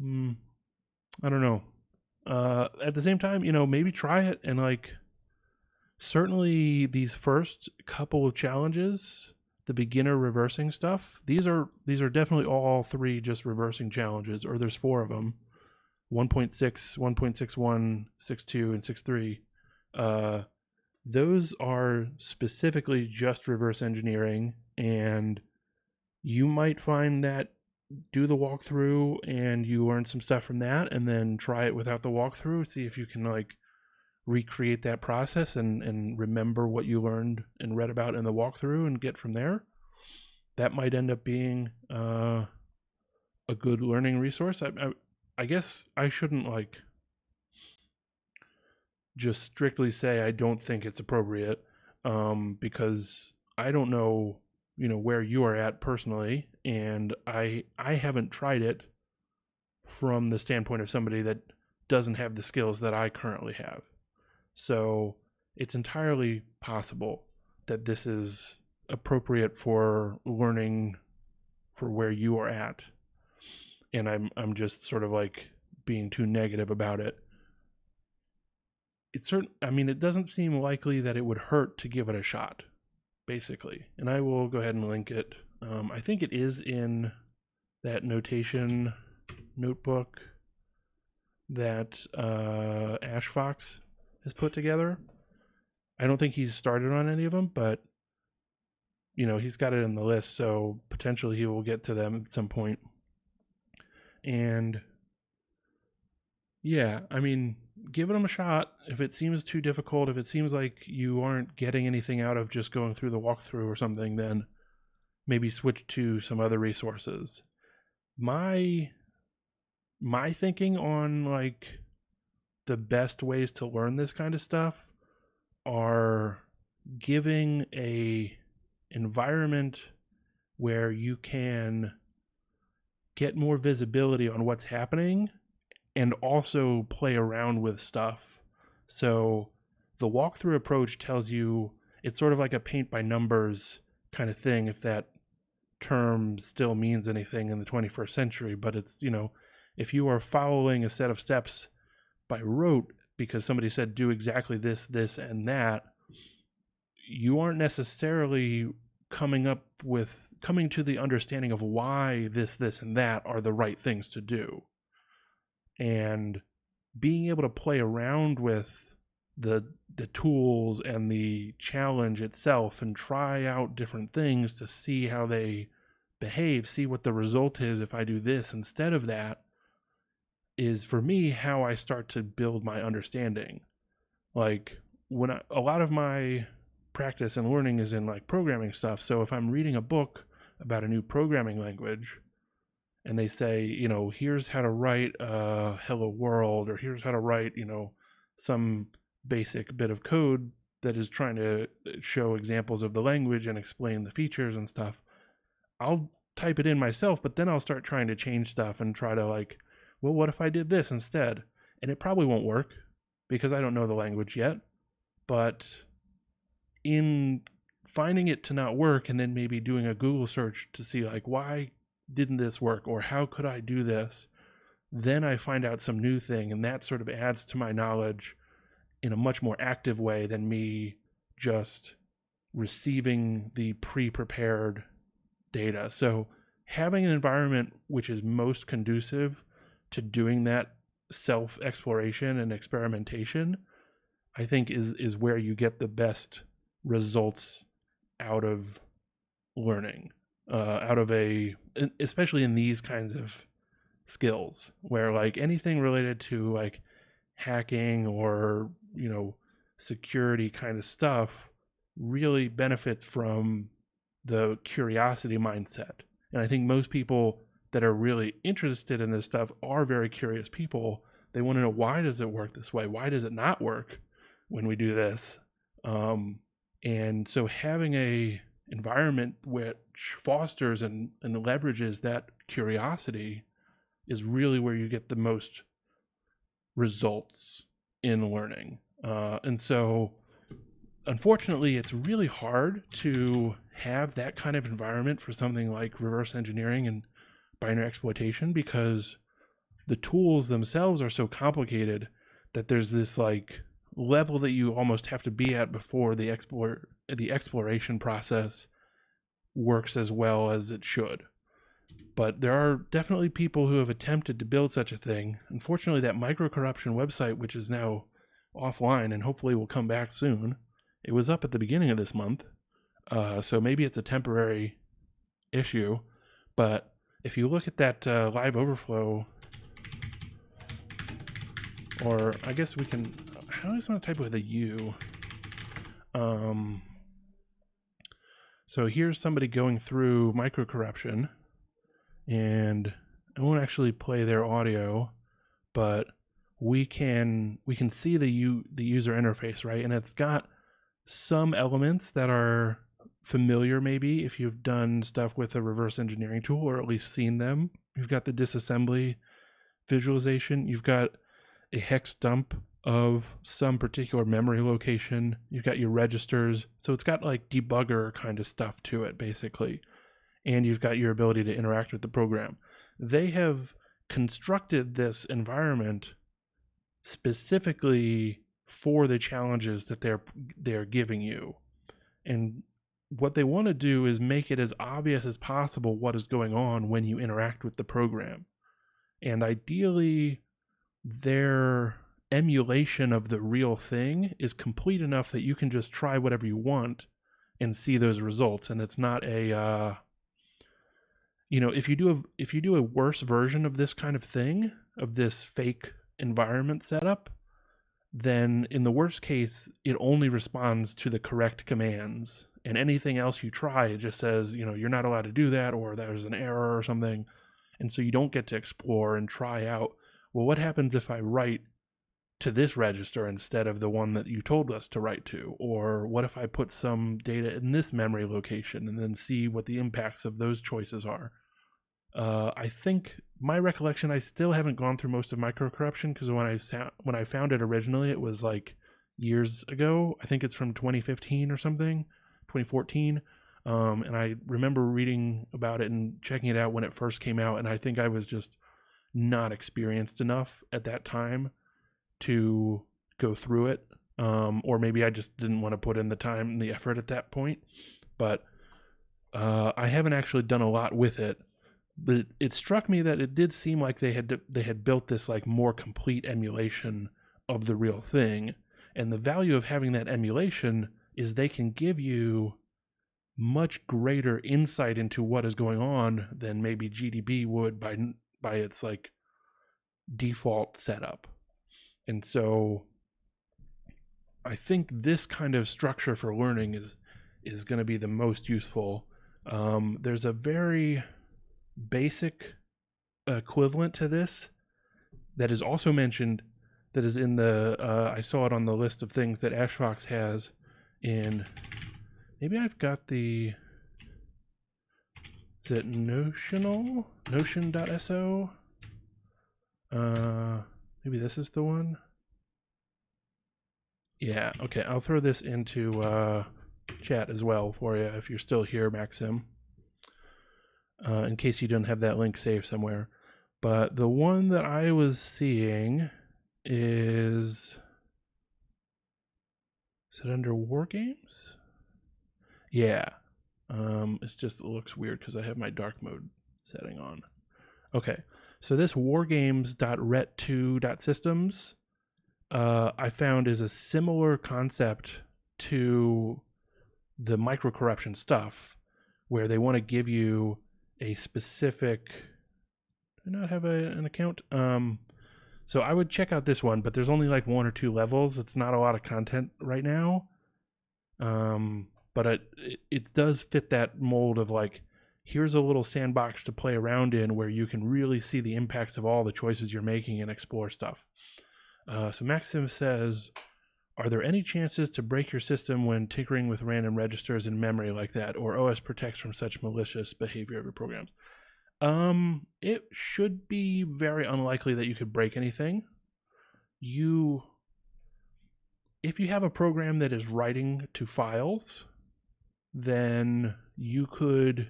I don't know. At the same time, maybe try it, and like certainly these first couple of challenges, the beginner reversing stuff, these are definitely all three just reversing challenges, or there's 4 of them. 1.6, 1.61, 6.2, and 6.3. Those are specifically just reverse engineering, and you might find that do the walkthrough and you learn some stuff from that, and then try it without the walkthrough, see if you can like recreate that process and remember what you learned and read about in the walkthrough and get from there. That might end up being a good learning resource. I guess I shouldn't like just strictly say I don't think it's appropriate, because I don't know, where you are at personally, and I haven't tried it from the standpoint of somebody that doesn't have the skills that I currently have. So it's entirely possible that this is appropriate for learning for where you are at, and I'm just sort of like being too negative about it. It doesn't seem likely that it would hurt to give it a shot, basically. And I will go ahead and link it. I think it is in that notation notebook that Ash Fox has put together. I don't think he's started on any of them, but he's got it in the list, so potentially he will get to them at some point. And yeah, give them a shot. If it seems too difficult, if it seems like you aren't getting anything out of just going through the walkthrough or something, then maybe switch to some other resources. My thinking on like the best ways to learn this kind of stuff are giving a environment where you can get more visibility on what's happening and also play around with stuff. So the walkthrough approach tells you, it's sort of like a paint by numbers kind of thing, if that term still means anything in the 21st century. But it's, if you are following a set of steps by rote because somebody said do exactly this, and that, you aren't necessarily coming to the understanding of why this, and that are the right things to do. And being able to play around with the tools and the challenge itself and try out different things to see how they behave, see what the result is if I do this instead of that, is for me how I start to build my understanding. Like a lot of my practice and learning is in like programming stuff. So if I'm reading a book about a new programming language, and they say, here's how to write a hello world, or here's how to write, some basic bit of code that is trying to show examples of the language and explain the features and stuff, I'll type it in myself, but then I'll start trying to change stuff and try to like, well, what if I did this instead? And it probably won't work because I don't know the language yet. But in finding it to not work and then maybe doing a Google search to see like, why didn't this work, or how could I do this, then I find out some new thing, and that sort of adds to my knowledge in a much more active way than me just receiving the pre-prepared data. So having an environment which is most conducive to doing that self-exploration and experimentation, I think is where you get the best results out of learning. Especially in these kinds of skills, where like anything related to like hacking or security kind of stuff really benefits from the curiosity mindset. And I think most people that are really interested in this stuff are very curious people. They want to know, why does it work this way? Why does it not work when we do this? And so having environment which fosters and leverages that curiosity is really where you get the most results in learning. And so, unfortunately, it's really hard to have that kind of environment for something like reverse engineering and binary exploitation, because the tools themselves are so complicated that there's this like level that you almost have to be at before the exploration process works as well as it should. But there are definitely people who have attempted to build such a thing. Unfortunately, that micro-corruption website, which is now offline and hopefully will come back soon, it was up at the beginning of this month. So maybe it's a temporary issue. But if you look at that live overflow, or I guess we can, I just want to type with a U. So here's somebody going through micro-corruption, and I won't actually play their audio, but we can see the user interface, right? And it's got some elements that are familiar, maybe if you've done stuff with a reverse engineering tool, or at least seen them. You've got the disassembly visualization. You've got a hex dump of some particular memory location. You've got your registers. So it's got like debugger kind of stuff to it, basically. And you've got your ability to interact with the program. They have constructed this environment specifically for the challenges that they're giving you. And what they want to do is make it as obvious as possible what is going on when you interact with the program. And ideally, their emulation of the real thing is complete enough that you can just try whatever you want and see those results. And it's not a if you do a worse version of this kind of thing, of this fake environment setup, then in the worst case it only responds to the correct commands, and anything else you try, it just says, you're not allowed to do that, or there's an error or something. And so you don't get to explore and try out, well, what happens if I write to this register instead of the one that you told us to write to? Or what if I put some data in this memory location and then see what the impacts of those choices are? I think, my recollection, I still haven't gone through most of micro-corruption, because when I found it originally, it was like years ago. I think it's from 2015 or something, 2014. And I remember reading about it and checking it out when it first came out, and I think I was just not experienced enough at that time to go through it, or maybe I just didn't want to put in the time and the effort at that point. But I haven't actually done a lot with it. But it struck me that it did seem like they had built this like more complete emulation of the real thing, and the value of having that emulation is they can give you much greater insight into what is going on than maybe GDB would by its like default setup. And so I think this kind of structure for learning is going to be the most useful. There's a very basic equivalent to this that is also mentioned, that is in the I saw it on the list of things that Ashfox has in, maybe I've got the, is it notion.so? Maybe this is the one. Yeah, okay, I'll throw this into chat as well for you if you're still here, Maxim, in case you don't have that link saved somewhere. But the one that I was seeing is it under War Games? Yeah. It's just, it looks weird because I have my dark mode setting on. Okay, so this wargames.ret2.systems I found is a similar concept to the micro-corruption stuff, where they want to give you a specific, do I not have an account? So I would check out this one, but there's only like 1 or 2 levels. It's not a lot of content right now. But it does fit that mold of like, here's a little sandbox to play around in where you can really see the impacts of all the choices you're making and explore stuff. So Maxim says, Are there any chances to break your system when tinkering with random registers in memory like that, or OS protects from such malicious behavior of your programs? It should be very unlikely that you could break anything. If you have a program that is writing to files, then you could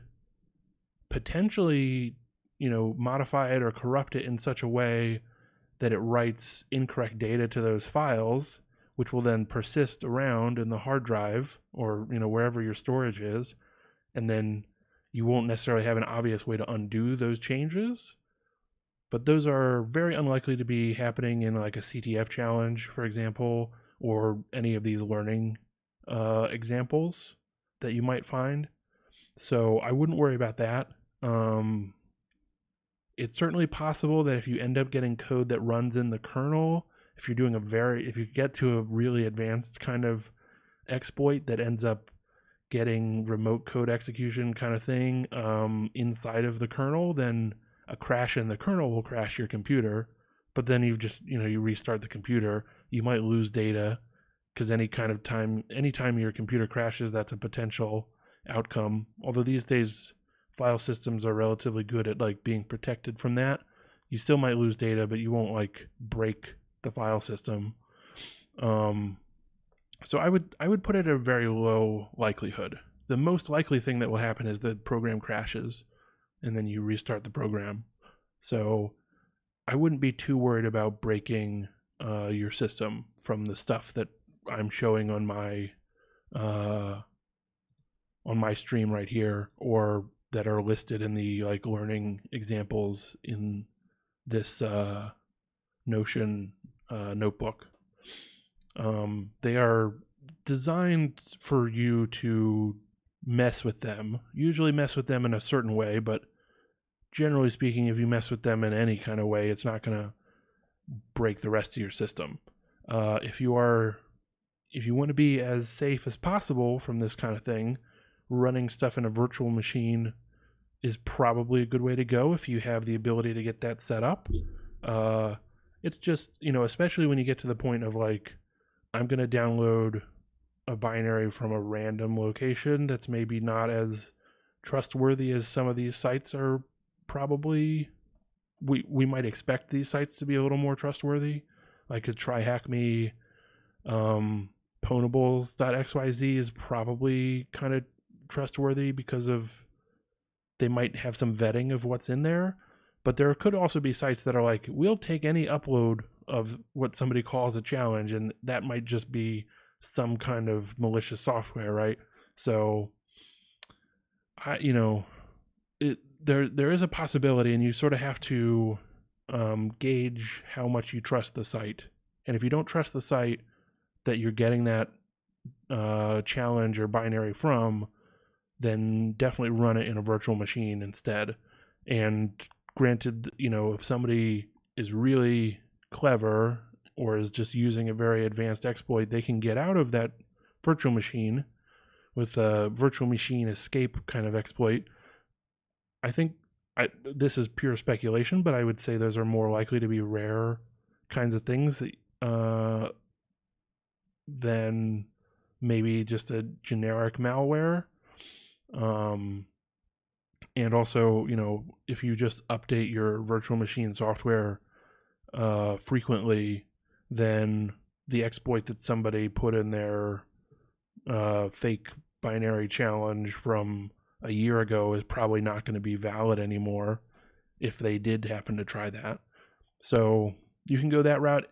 potentially, modify it or corrupt it in such a way that it writes incorrect data to those files, which will then persist around in the hard drive or, wherever your storage is. And then you won't necessarily have an obvious way to undo those changes. But those are very unlikely to be happening in like a CTF challenge, for example, or any of these learning examples that you might find. So I wouldn't worry about that. It's certainly possible that if you end up getting code that runs in the kernel, if you get to a really advanced kind of exploit that ends up getting remote code execution kind of thing inside of the kernel, then a crash in the kernel will crash your computer. But then you restart the computer, you might lose data, because anytime your computer crashes, that's a potential outcome. Although these days file systems are relatively good at like being protected from that. You still might lose data, but you won't like break the file system. So I would put it at a very low likelihood. The most likely thing that will happen is the program crashes and then you restart the program. So I wouldn't be too worried about breaking your system from the stuff that I'm showing on my stream right here, or that are listed in the like learning examples in this Notion notebook. They are designed for you to mess with them, usually mess with them in a certain way, but generally speaking, if you mess with them in any kind of way, it's not going to break the rest of your system. If you want to be as safe as possible from this kind of thing, running stuff in a virtual machine is probably a good way to go if you have the ability to get that set up. It's just, especially when you get to the point of like, I'm going to download a binary from a random location that's maybe not as trustworthy as some of these sites are probably. We might expect these sites to be a little more trustworthy. Like a TryHackMe, Ponables.xyz is probably kind of trustworthy because of they might have some vetting of what's in there. But there could also be sites that are like, we'll take any upload of what somebody calls a challenge, and that might just be some kind of malicious software, right? So there is a possibility, and you sort of have to gauge how much you trust the site. And if you don't trust the site that you're getting that challenge or binary from, then definitely run it in a virtual machine instead. And granted, if somebody is really clever or is just using a very advanced exploit, they can get out of that virtual machine with a virtual machine escape kind of exploit. I think this is pure speculation, but I would say those are more likely to be rare kinds of things than maybe just a generic malware. And also, if you just update your virtual machine software frequently, then the exploit that somebody put in their fake binary challenge from a year ago is probably not going to be valid anymore if they did happen to try that. So you can go that route.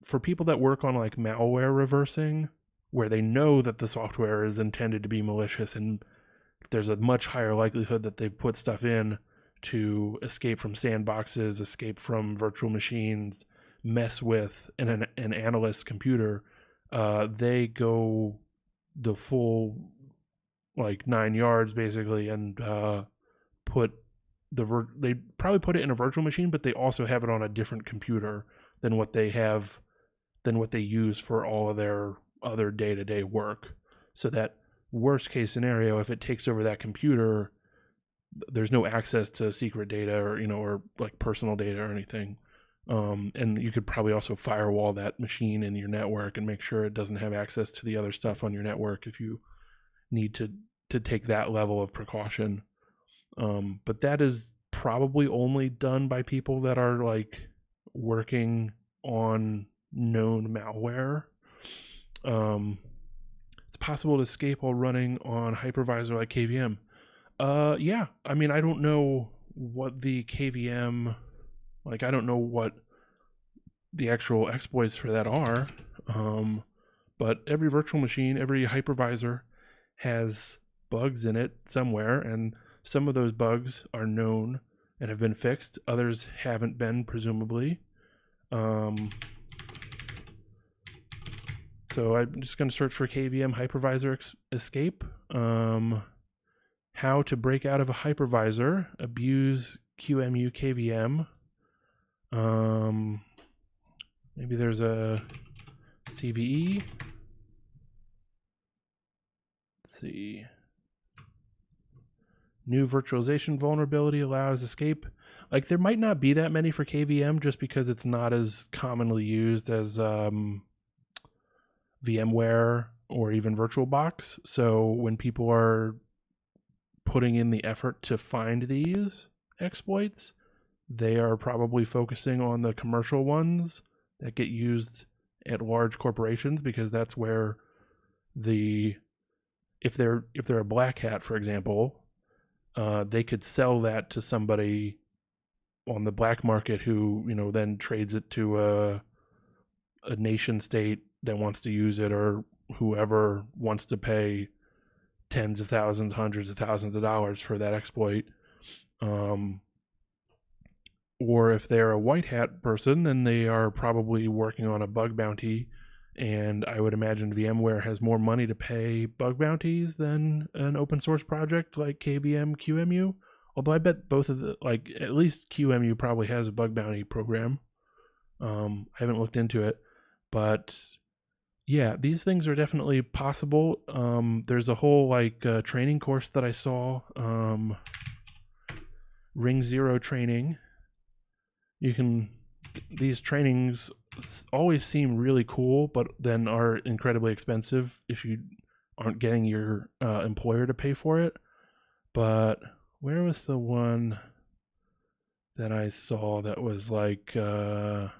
For people that work on like malware reversing, where they know that the software is intended to be malicious and there's a much higher likelihood that they've put stuff in to escape from sandboxes, escape from virtual machines, mess with an analyst's computer, they go the full like 9 yards basically, and they probably put it in a virtual machine, but they also have it on a different computer than what they use for all of their other day-to-day work. So that worst case scenario, if it takes over that computer, there's no access to secret data or like personal data or anything. And you could probably also firewall that machine in your network and make sure it doesn't have access to the other stuff on your network if you need to take that level of precaution. But that is probably only done by people that are like working on known malware. It's possible to escape while running on hypervisor like KVM. Yeah, I mean, I don't know what the KVM, like, I don't know what the actual exploits for that are. But every virtual machine, every hypervisor has bugs in it somewhere, and some of those bugs are known and have been fixed. Others haven't been, presumably. So I'm just going to search for KVM hypervisor escape. How to break out of a hypervisor, abuse QEMU KVM. Maybe there's a CVE. Let's see. New virtualization vulnerability allows escape. Like, there might not be that many for KVM just because it's not as commonly used as VMware or even VirtualBox. So when people are putting in the effort to find these exploits, they are probably focusing on the commercial ones that get used at large corporations, because that's where if they're a black hat, for example, they could sell that to somebody on the black market who, then trades it to a nation state that wants to use it, or whoever wants to pay tens of thousands, hundreds of thousands of dollars for that exploit. Or if they're a white hat person, then they are probably working on a bug bounty, and I would imagine VMware has more money to pay bug bounties than an open source project like KVM QEMU. Although I bet both of at least QEMU probably has a bug bounty program. I haven't looked into it, but yeah, these things are definitely possible. There's a whole training course that I saw, Ring Zero training. These trainings always seem really cool, but then are incredibly expensive if you aren't getting your employer to pay for it. But where was the one that I saw that was like... I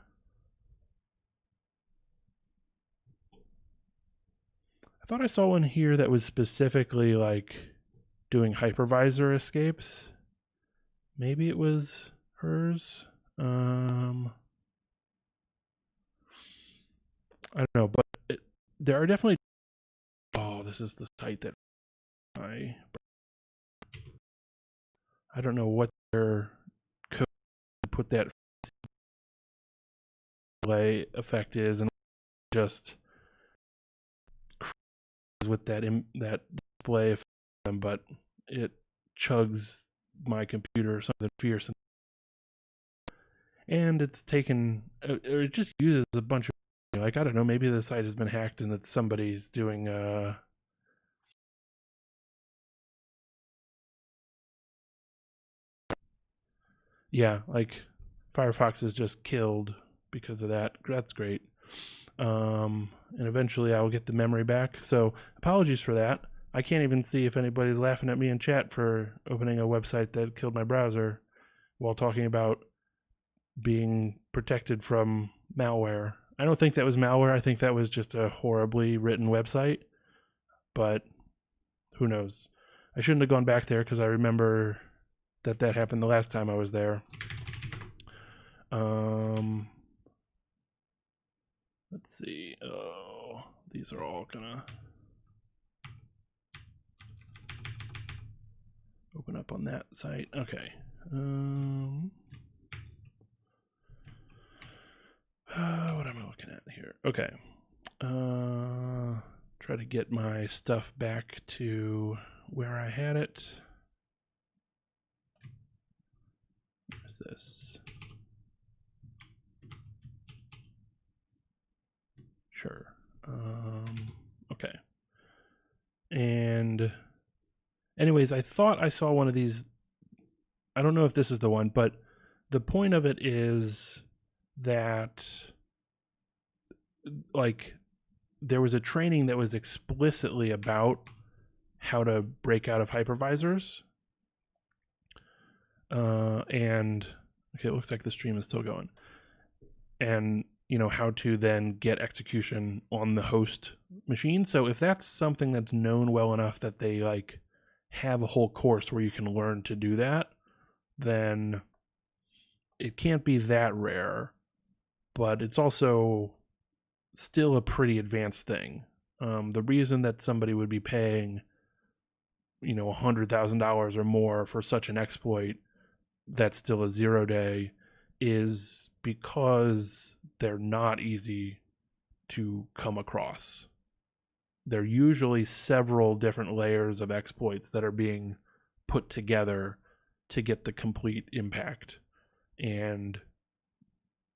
thought I saw one here that was specifically like doing hypervisor escapes. Maybe it was hers. I don't know, but there are definitely... Oh, this is the site that I don't know what their code to put that delay effect is, and just with that display effect, but it chugs my computer or something fierce, and it's taken, or it just uses a bunch of, I don't know, maybe the site has been hacked and it's somebody's doing yeah, like Firefox is just killed because of that. That's great. And eventually I will get the memory back. So apologies for that. I can't even see if anybody's laughing at me in chat for opening a website that killed my browser while talking about being protected from malware. I don't think that was malware. I think that was just a horribly written website, but who knows? I shouldn't have gone back there because I remember that happened the last time I was there. Let's see. Oh, these are all gonna open up on that site. Okay. What am I looking at here? Okay. Try to get my stuff back to where I had it. Where's this? Sure. Okay. And anyways, I thought I saw one of these. I don't know if this is the one, but the point of it is that like there was a training that was explicitly about how to break out of hypervisors. And okay, it looks like the stream is still going. And how to then get execution on the host machine. So if that's something that's known well enough that they like have a whole course where you can learn to do that, then it can't be that rare, but it's also still a pretty advanced thing. The reason that somebody would be paying $100,000 or more for such an exploit that's still a 0-day is because they're not easy to come across. They're usually several different layers of exploits that are being put together to get the complete impact. And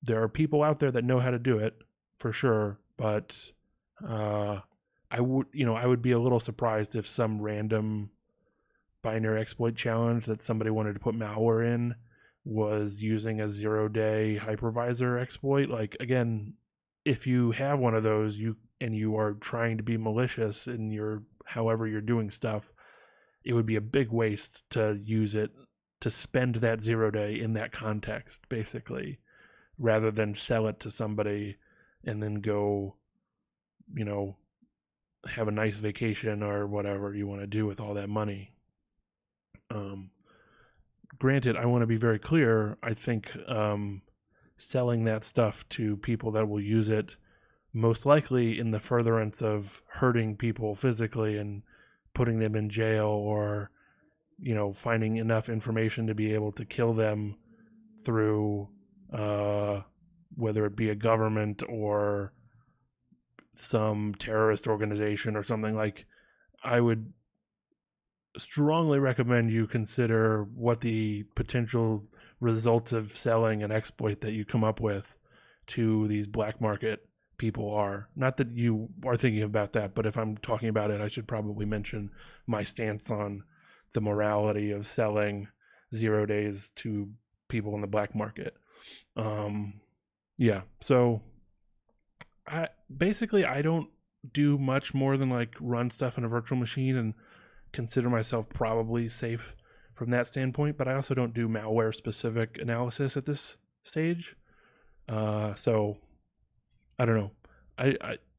there are people out there that know how to do it for sure, but I would be a little surprised if some random binary exploit challenge that somebody wanted to put malware in was using a 0-day hypervisor exploit. Like, again, if you have one of those and you are trying to be malicious in however you're doing stuff, it would be a big waste to use it to spend that 0-day in that context, basically, rather than sell it to somebody and then go, have a nice vacation or whatever you want to do with all that money. Granted, I want to be very clear. I think selling that stuff to people that will use it, most likely in the furtherance of hurting people physically and putting them in jail, or finding enough information to be able to kill them through whether it be a government or some terrorist organization or something. Like, I would strongly recommend you consider what the potential results of selling an exploit that you come up with to these black market people are. Not that you are thinking about that, but if I'm talking about it, I should probably mention my stance on the morality of selling 0 days to people in the black market. So I don't do much more than like run stuff in a virtual machine and consider myself probably safe from that standpoint, but I also don't do malware specific analysis at this stage. So I don't know.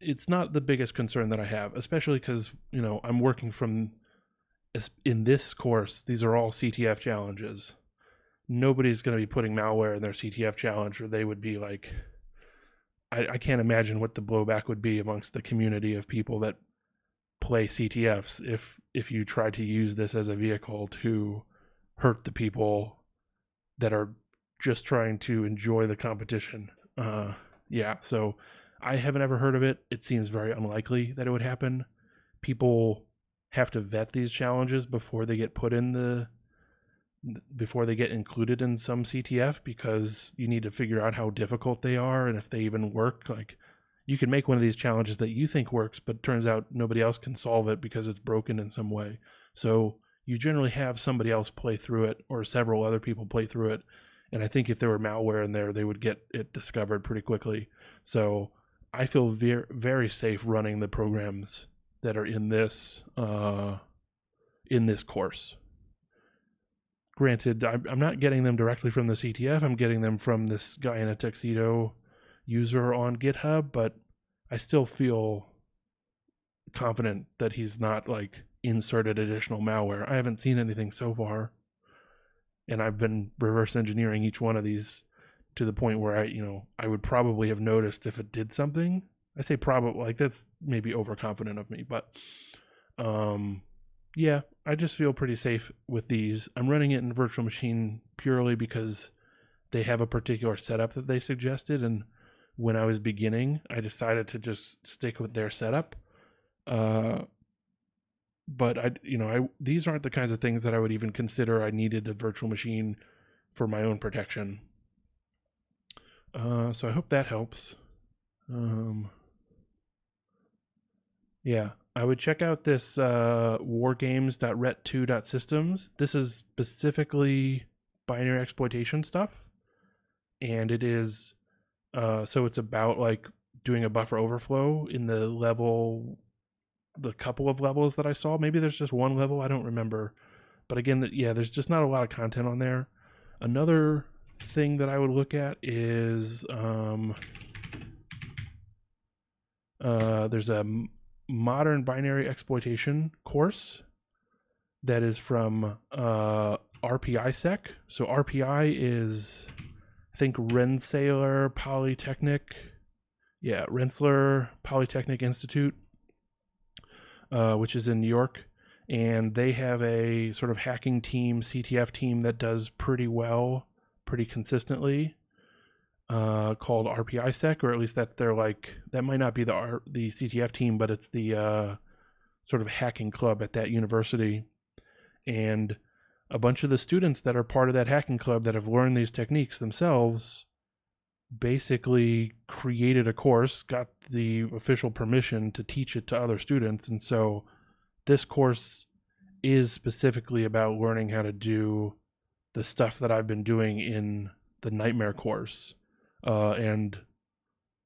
It's not the biggest concern that I have, especially because, I'm working in this course, these are all CTF challenges. Nobody's going to be putting malware in their CTF challenge, or they would be like, I can't imagine what the blowback would be amongst the community of people that play CTFs if you try to use this as a vehicle to hurt the people that are just trying to enjoy the competition. So I haven't ever heard of it. It seems very unlikely that it would happen. People have to vet these challenges before they get included in some CTF, because you need to figure out how difficult they are and if they even work. Like, you can make one of these challenges that you think works, but turns out nobody else can solve it because it's broken in some way. So you generally have somebody else play through it, or several other people play through it. And I think if there were malware in there, they would get it discovered pretty quickly. So I feel very, very safe running the programs that are in this course. Granted, I'm not getting them directly from the CTF. I'm getting them from this guy in a tuxedo user on GitHub, but I still feel confident that he's not like inserted additional malware. I haven't seen anything so far, and I've been reverse engineering each one of these to the point where I would probably have noticed if it did something. I say probably, like, that's maybe overconfident of me, but I just feel pretty safe with these. I'm running it in a virtual machine purely because they have a particular setup that they suggested, and when I was beginning, I decided to just stick with their setup. But these aren't the kinds of things that I would even consider I needed a virtual machine for my own protection. So I hope that helps. I would check out this wargames.ret2.systems. This is specifically binary exploitation stuff, and it is So it's about like doing a buffer overflow in the couple of levels that I saw. Maybe there's just one level, I don't remember. But again, there's just not a lot of content on there. Another thing that I would look at is there's a modern binary exploitation course that is from RPISec. So RPI is, I think, Rensselaer Polytechnic. Yeah, Rensselaer Polytechnic Institute, which is in New York. And they have a sort of hacking team, CTF team, that does pretty well, pretty consistently, called RPISec, or at least that they're like, that might not be the CTF team, but it's the sort of hacking club at that university. And a bunch of the students that are part of that hacking club that have learned these techniques themselves basically created a course, got the official permission to teach it to other students. And so this course is specifically about learning how to do the stuff that I've been doing in the Nightmare course. And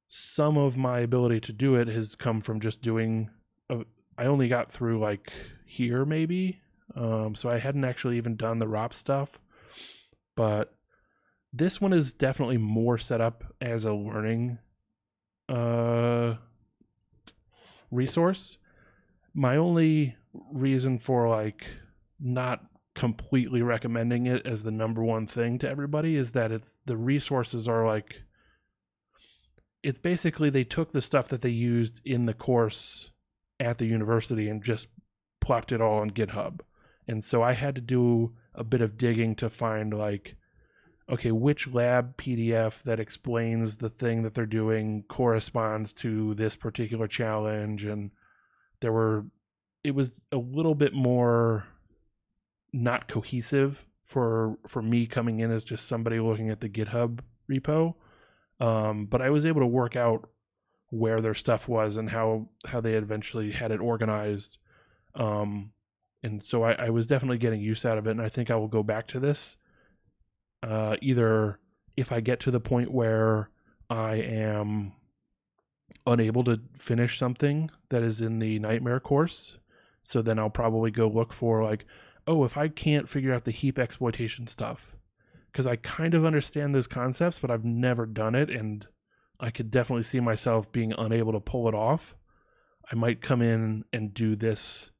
some of my ability to do it has come from just doing, I only got through like here maybe. So I hadn't actually even done the ROP stuff, but this one is definitely more set up as a learning resource. My only reason for like not completely recommending it as the number one thing to everybody is that the resources are like, it's basically they took the stuff that they used in the course at the university and just plopped it all on GitHub. And so I had to do a bit of digging to find like, okay, which lab PDF that explains the thing that they're doing corresponds to this particular challenge. And it was a little bit more not cohesive for me coming in as just somebody looking at the GitHub repo. But I was able to work out where their stuff was and how they eventually had it organized. And so I was definitely getting use out of it, and I think I will go back to this. Either if I get to the point where I am unable to finish something that is in the Nightmare course, so then I'll probably go look for like, oh, if I can't figure out the heap exploitation stuff, because I kind of understand those concepts, but I've never done it, and I could definitely see myself being unable to pull it off. I might come in and do this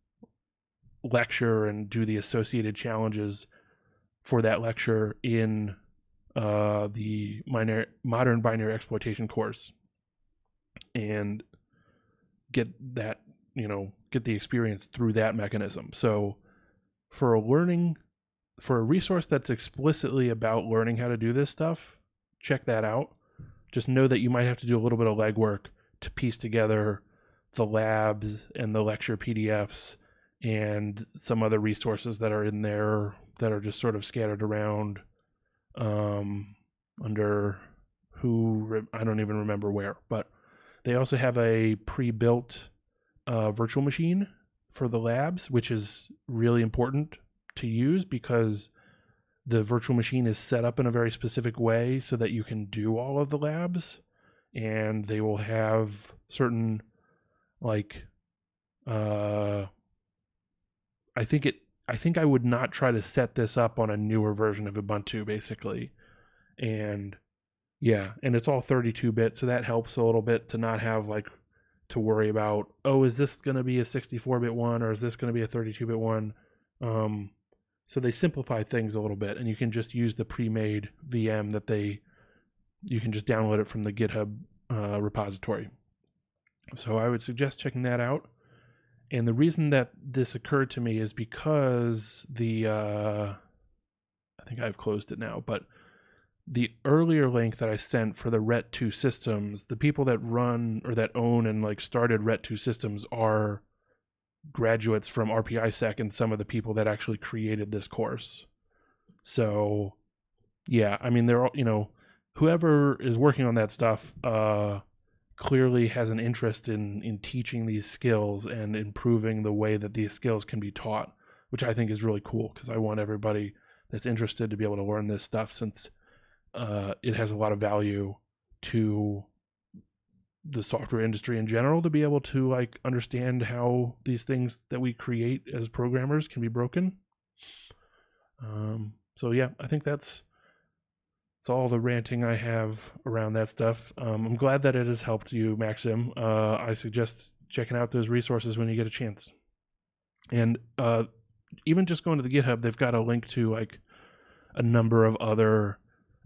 lecture and do the associated challenges for that lecture in the modern binary exploitation course and get that, get the experience through that mechanism. So for a resource that's explicitly about learning how to do this stuff, check that out. Just know that you might have to do a little bit of legwork to piece together the labs and the lecture PDFs and some other resources that are in there that are just sort of scattered around under I don't even remember where. But they also have a pre-built virtual machine for the labs, which is really important to use because the virtual machine is set up in a very specific way so that you can do all of the labs, and they will have certain like I think I would not try to set this up on a newer version of Ubuntu, basically. And yeah, and it's all 32-bit, so that helps a little bit to not have like to worry about, oh, is this going to be a 64-bit one or is this going to be a 32-bit one? So they simplify things a little bit, and you can just use the pre-made VM that you can just download it from the GitHub repository. So I would suggest checking that out. And the reason that this occurred to me is because I think I've closed it now, but the earlier link that I sent for the RET2 systems, the people that run or that own and like started RET2 systems are graduates from RPISec and some of the people that actually created this course. So yeah, I mean, they're all, whoever is working on that stuff, clearly has an interest in teaching these skills and improving the way that these skills can be taught, which I think is really cool because I want everybody that's interested to be able to learn this stuff since it has a lot of value to the software industry in general to be able to like understand how these things that we create as programmers can be broken. So yeah, I think that's all the ranting I have around that stuff. I'm glad that it has helped you, Maxim. I suggest checking out those resources when you get a chance. And even just going to the GitHub, they've got a link to like a number of other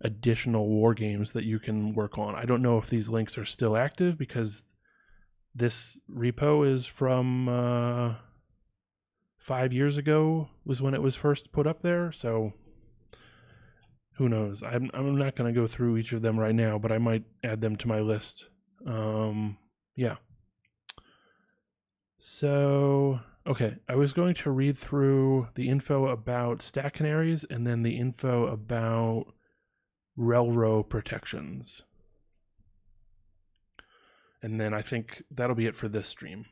additional war games that you can work on. I don't know if these links are still active because this repo is from 5 years ago was when it was first put up there. So who knows? I'm not going to go through each of them right now, but I might add them to my list. Yeah. So, okay, I was going to read through the info about Stackanaries and then the info about railroad protections. And then I think that'll be it for this stream.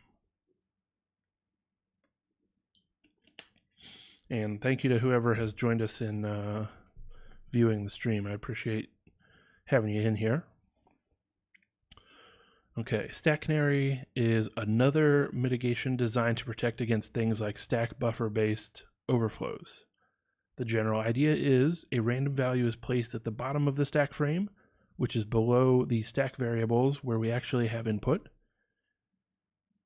And thank you to whoever has joined us in viewing the stream. I appreciate having you in here. Okay, Stackanary is another mitigation designed to protect against things like stack buffer-based overflows. The general idea is a random value is placed at the bottom of the stack frame, which is below the stack variables where we actually have input.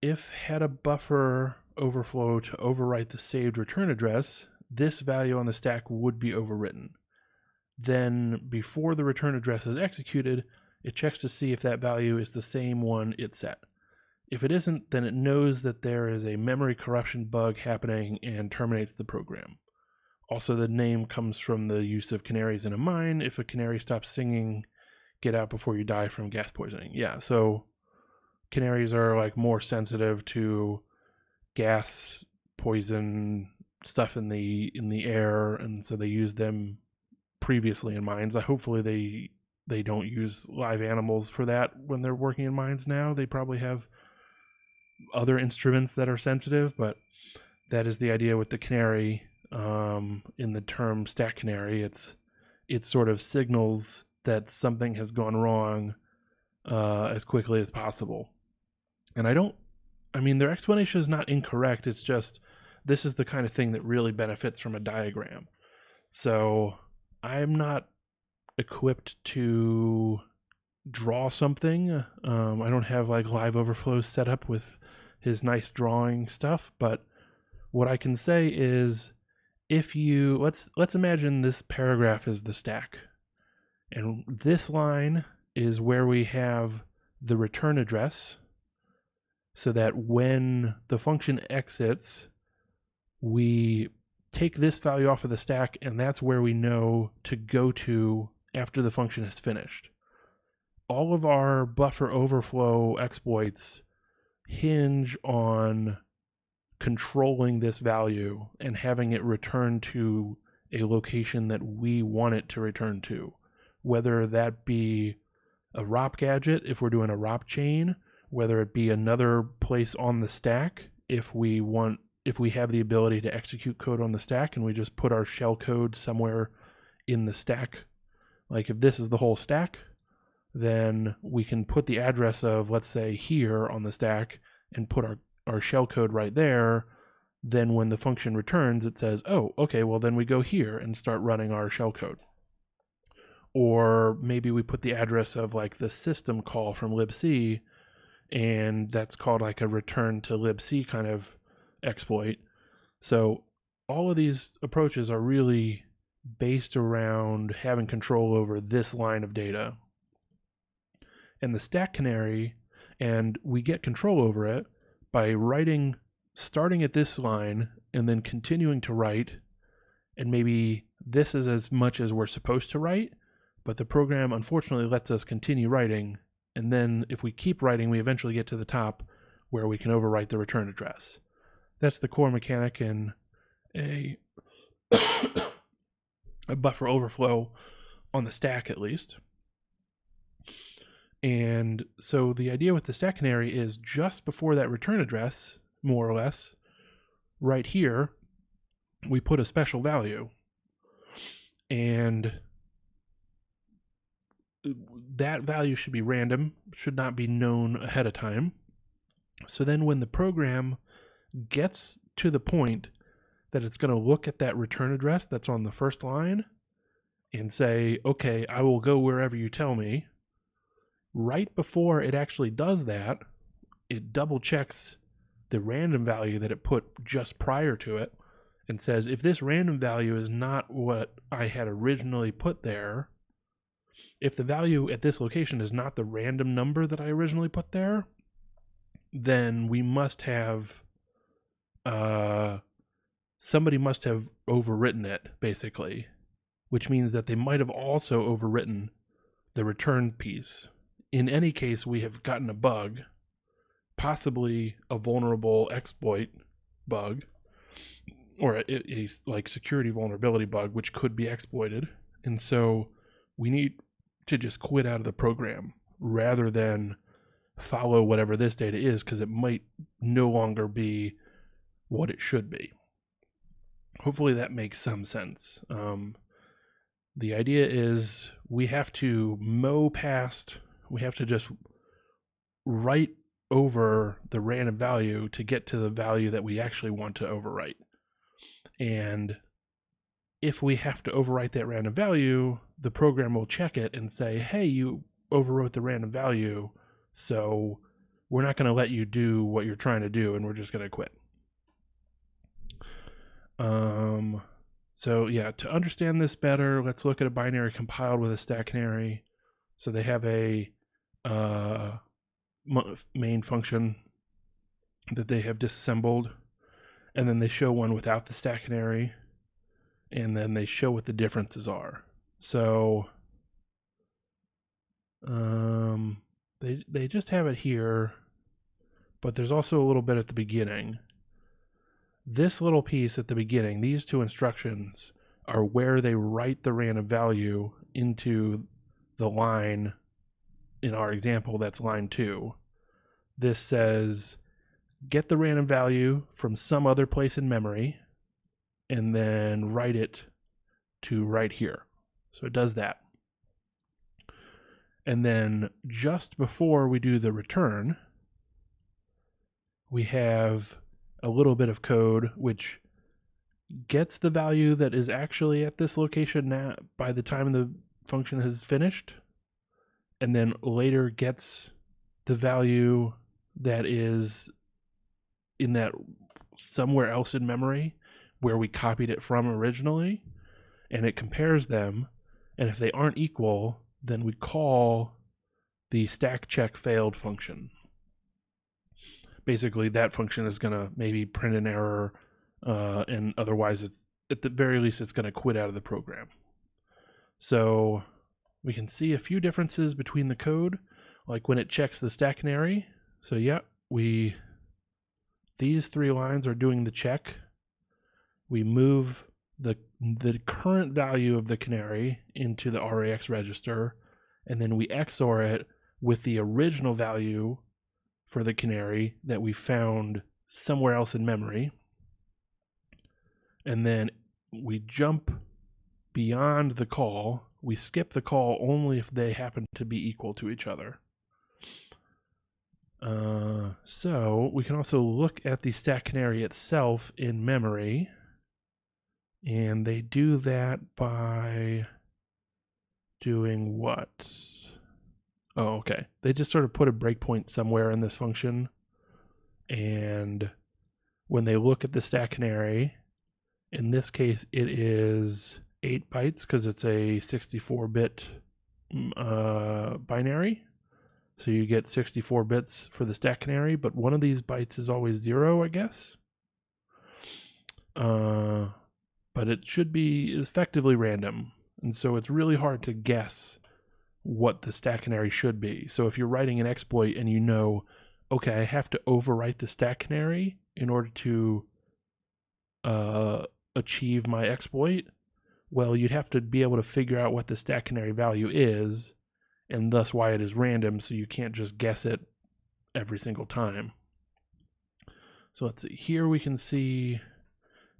If had a buffer overflow to overwrite the saved return address, this value on the stack would be overwritten. Then, before the return address is executed, it checks to see if that value is the same one it set. If it isn't, then it knows that there is a memory corruption bug happening and terminates the program. Also, the name comes from the use of canaries in a mine. If a canary stops singing, get out before you die from gas poisoning. Yeah, so canaries are like more sensitive to gas, poison, stuff in the air, and so they use them previously in mines. Hopefully they don't use live animals for that when they're working in mines now. They probably have other instruments that are sensitive, but that is the idea with the canary. In the term stack canary, it sort of signals that something has gone wrong as quickly as possible. And their explanation is not incorrect. It's just this is the kind of thing that really benefits from a diagram. So I'm not equipped to draw something. I don't have like live overflows set up with his nice drawing stuff, but what I can say is if you let's imagine this paragraph is the stack, and this line is where we have the return address, so that when the function exits, we take this value off of the stack, and that's where we know to go to after the function is finished. All of our buffer overflow exploits hinge on controlling this value and having it return to a location that we want it to return to, whether that be a ROP gadget if we're doing a ROP chain, whether it be another place on the stack if we have the ability to execute code on the stack and we just put our shell code somewhere in the stack. Like if this is the whole stack, then we can put the address of, let's say, here on the stack and put our shell code right there. Then when the function returns, it says, oh, okay, well then we go here and start running our shell code. Or maybe we put the address of like the system call from libc, and that's called like a return to libc kind of exploit. So all of these approaches are really based around having control over this line of data. And the stack canary, and we get control over it by writing, starting at this line and then continuing to write, and maybe this is as much as we're supposed to write, but the program unfortunately lets us continue writing, and then if we keep writing, we eventually get to the top where we can overwrite the return address. That's the core mechanic in a buffer overflow on the stack, at least. And so the idea with the stack canary is just before that return address, more or less, right here, we put a special value. And that value should be random, should not be known ahead of time. So then when the program gets to the point that it's going to look at that return address that's on the first line and say, okay, I will go wherever you tell me, right before it actually does that, it double checks the random value that it put just prior to it and says, if this random value is not what I had originally put there, if the value at this location is not the random number that I originally put there, then we must have, somebody must have overwritten it, basically, which means that they might have also overwritten the return piece. In any case, we have gotten a bug, possibly a vulnerable exploit bug, or a like security vulnerability bug, which could be exploited. And so we need to just quit out of the program rather than follow whatever this data is, because it might no longer be what it should be. Hopefully that makes some sense. The idea is we have to mow past, we have to just write over the random value to get to the value that we actually want to overwrite. And if we have to overwrite that random value, the program will check it and say, hey, you overwrote the random value, so we're not going to let you do what you're trying to do, and we're just going to quit. So yeah, to understand this better, let's look at a binary compiled with a Stackanary. So they have a main function that they have disassembled, and then they show one without the Stackanary, and then they show what the differences are. So they just have it here, but there's also a little bit at the beginning. This little piece at the beginning, these two instructions, are where they write the random value into the line. In our example, that's line 2. This says, get the random value from some other place in memory, and then write it to right here. So it does that. And then just before we do the return, we have a little bit of code which gets the value that is actually at this location now by the time the function has finished, and then later gets the value that is in that somewhere else in memory where we copied it from originally, and it compares them, and if they aren't equal, then we call the stack check failed function. Basically, that function is going to maybe print an error, and otherwise, it's at the very least, it's going to quit out of the program. So we can see a few differences between the code, like when it checks the Stackanary. So yeah, these 3 lines are doing the check. We move the current value of the canary into the RAX register, and then we XOR it with the original value for the canary that we found somewhere else in memory. And then we jump beyond the call. We skip the call only if they happen to be equal to each other. So we can also look at the Stackanary itself in memory. And they do that by doing what? Oh, okay. They just sort of put a breakpoint somewhere in this function. And when they look at the Stackanary, in this case, it is 8 bytes because it's a 64-bit binary. So you get 64 bits for the Stackanary, but one of these bytes is always 0, I guess. But it should be effectively random. And so it's really hard to guess what the Stackanary should be. So if you're writing an exploit and you know, okay, I have to overwrite the Stackanary in order to achieve my exploit, well, you'd have to be able to figure out what the Stackanary value is, and thus why it is random, so you can't just guess it every single time. So let's see. Here we can see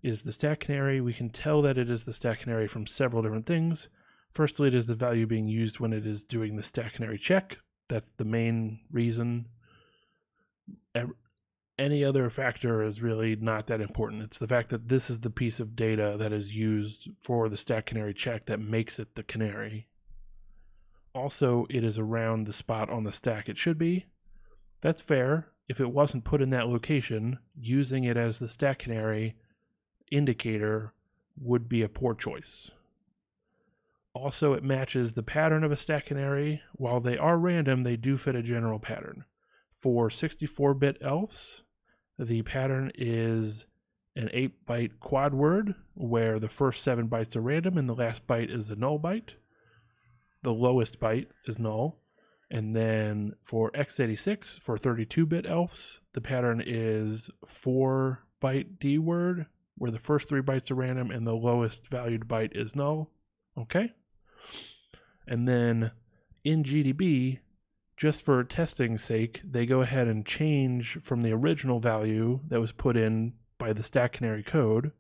is the Stackanary. We can tell that it is the Stackanary from several different things. Firstly, it is the value being used when it is doing the Stackanary check. That's the main reason. Any other factor is really not that important. It's the fact that this is the piece of data that is used for the Stackanary check that makes it the canary. Also, it is around the spot on the stack it should be. That's fair. If it wasn't put in that location, using it as the Stackanary indicator would be a poor choice. Also, it matches the pattern of a Stackanary. While they are random, they do fit a general pattern. For 64-bit elves, the pattern is an 8-byte quad word, where the first 7 bytes are random and the last byte is a null byte. The lowest byte is null. And then for x86, for 32-bit elves, the pattern is 4-byte D word, where the first 3 bytes are random and the lowest valued byte is null. Okay? And then in GDB, just for testing's sake, they go ahead and change from the original value that was put in by the Stackanary code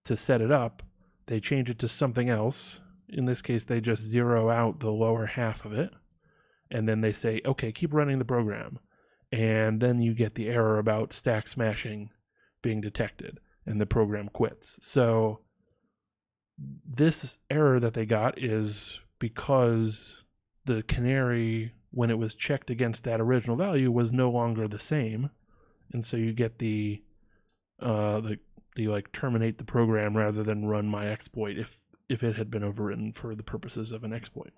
to set it up. They change it to something else. In this case, they just zero out the lower half of it. And then they say, okay, keep running the program. And then you get the error about stack smashing being detected, and the program quits. So this error that they got is because the canary, when it was checked against that original value, was no longer the same. And so you get the like terminate the program rather than run my exploit if it had been overwritten for the purposes of an exploit.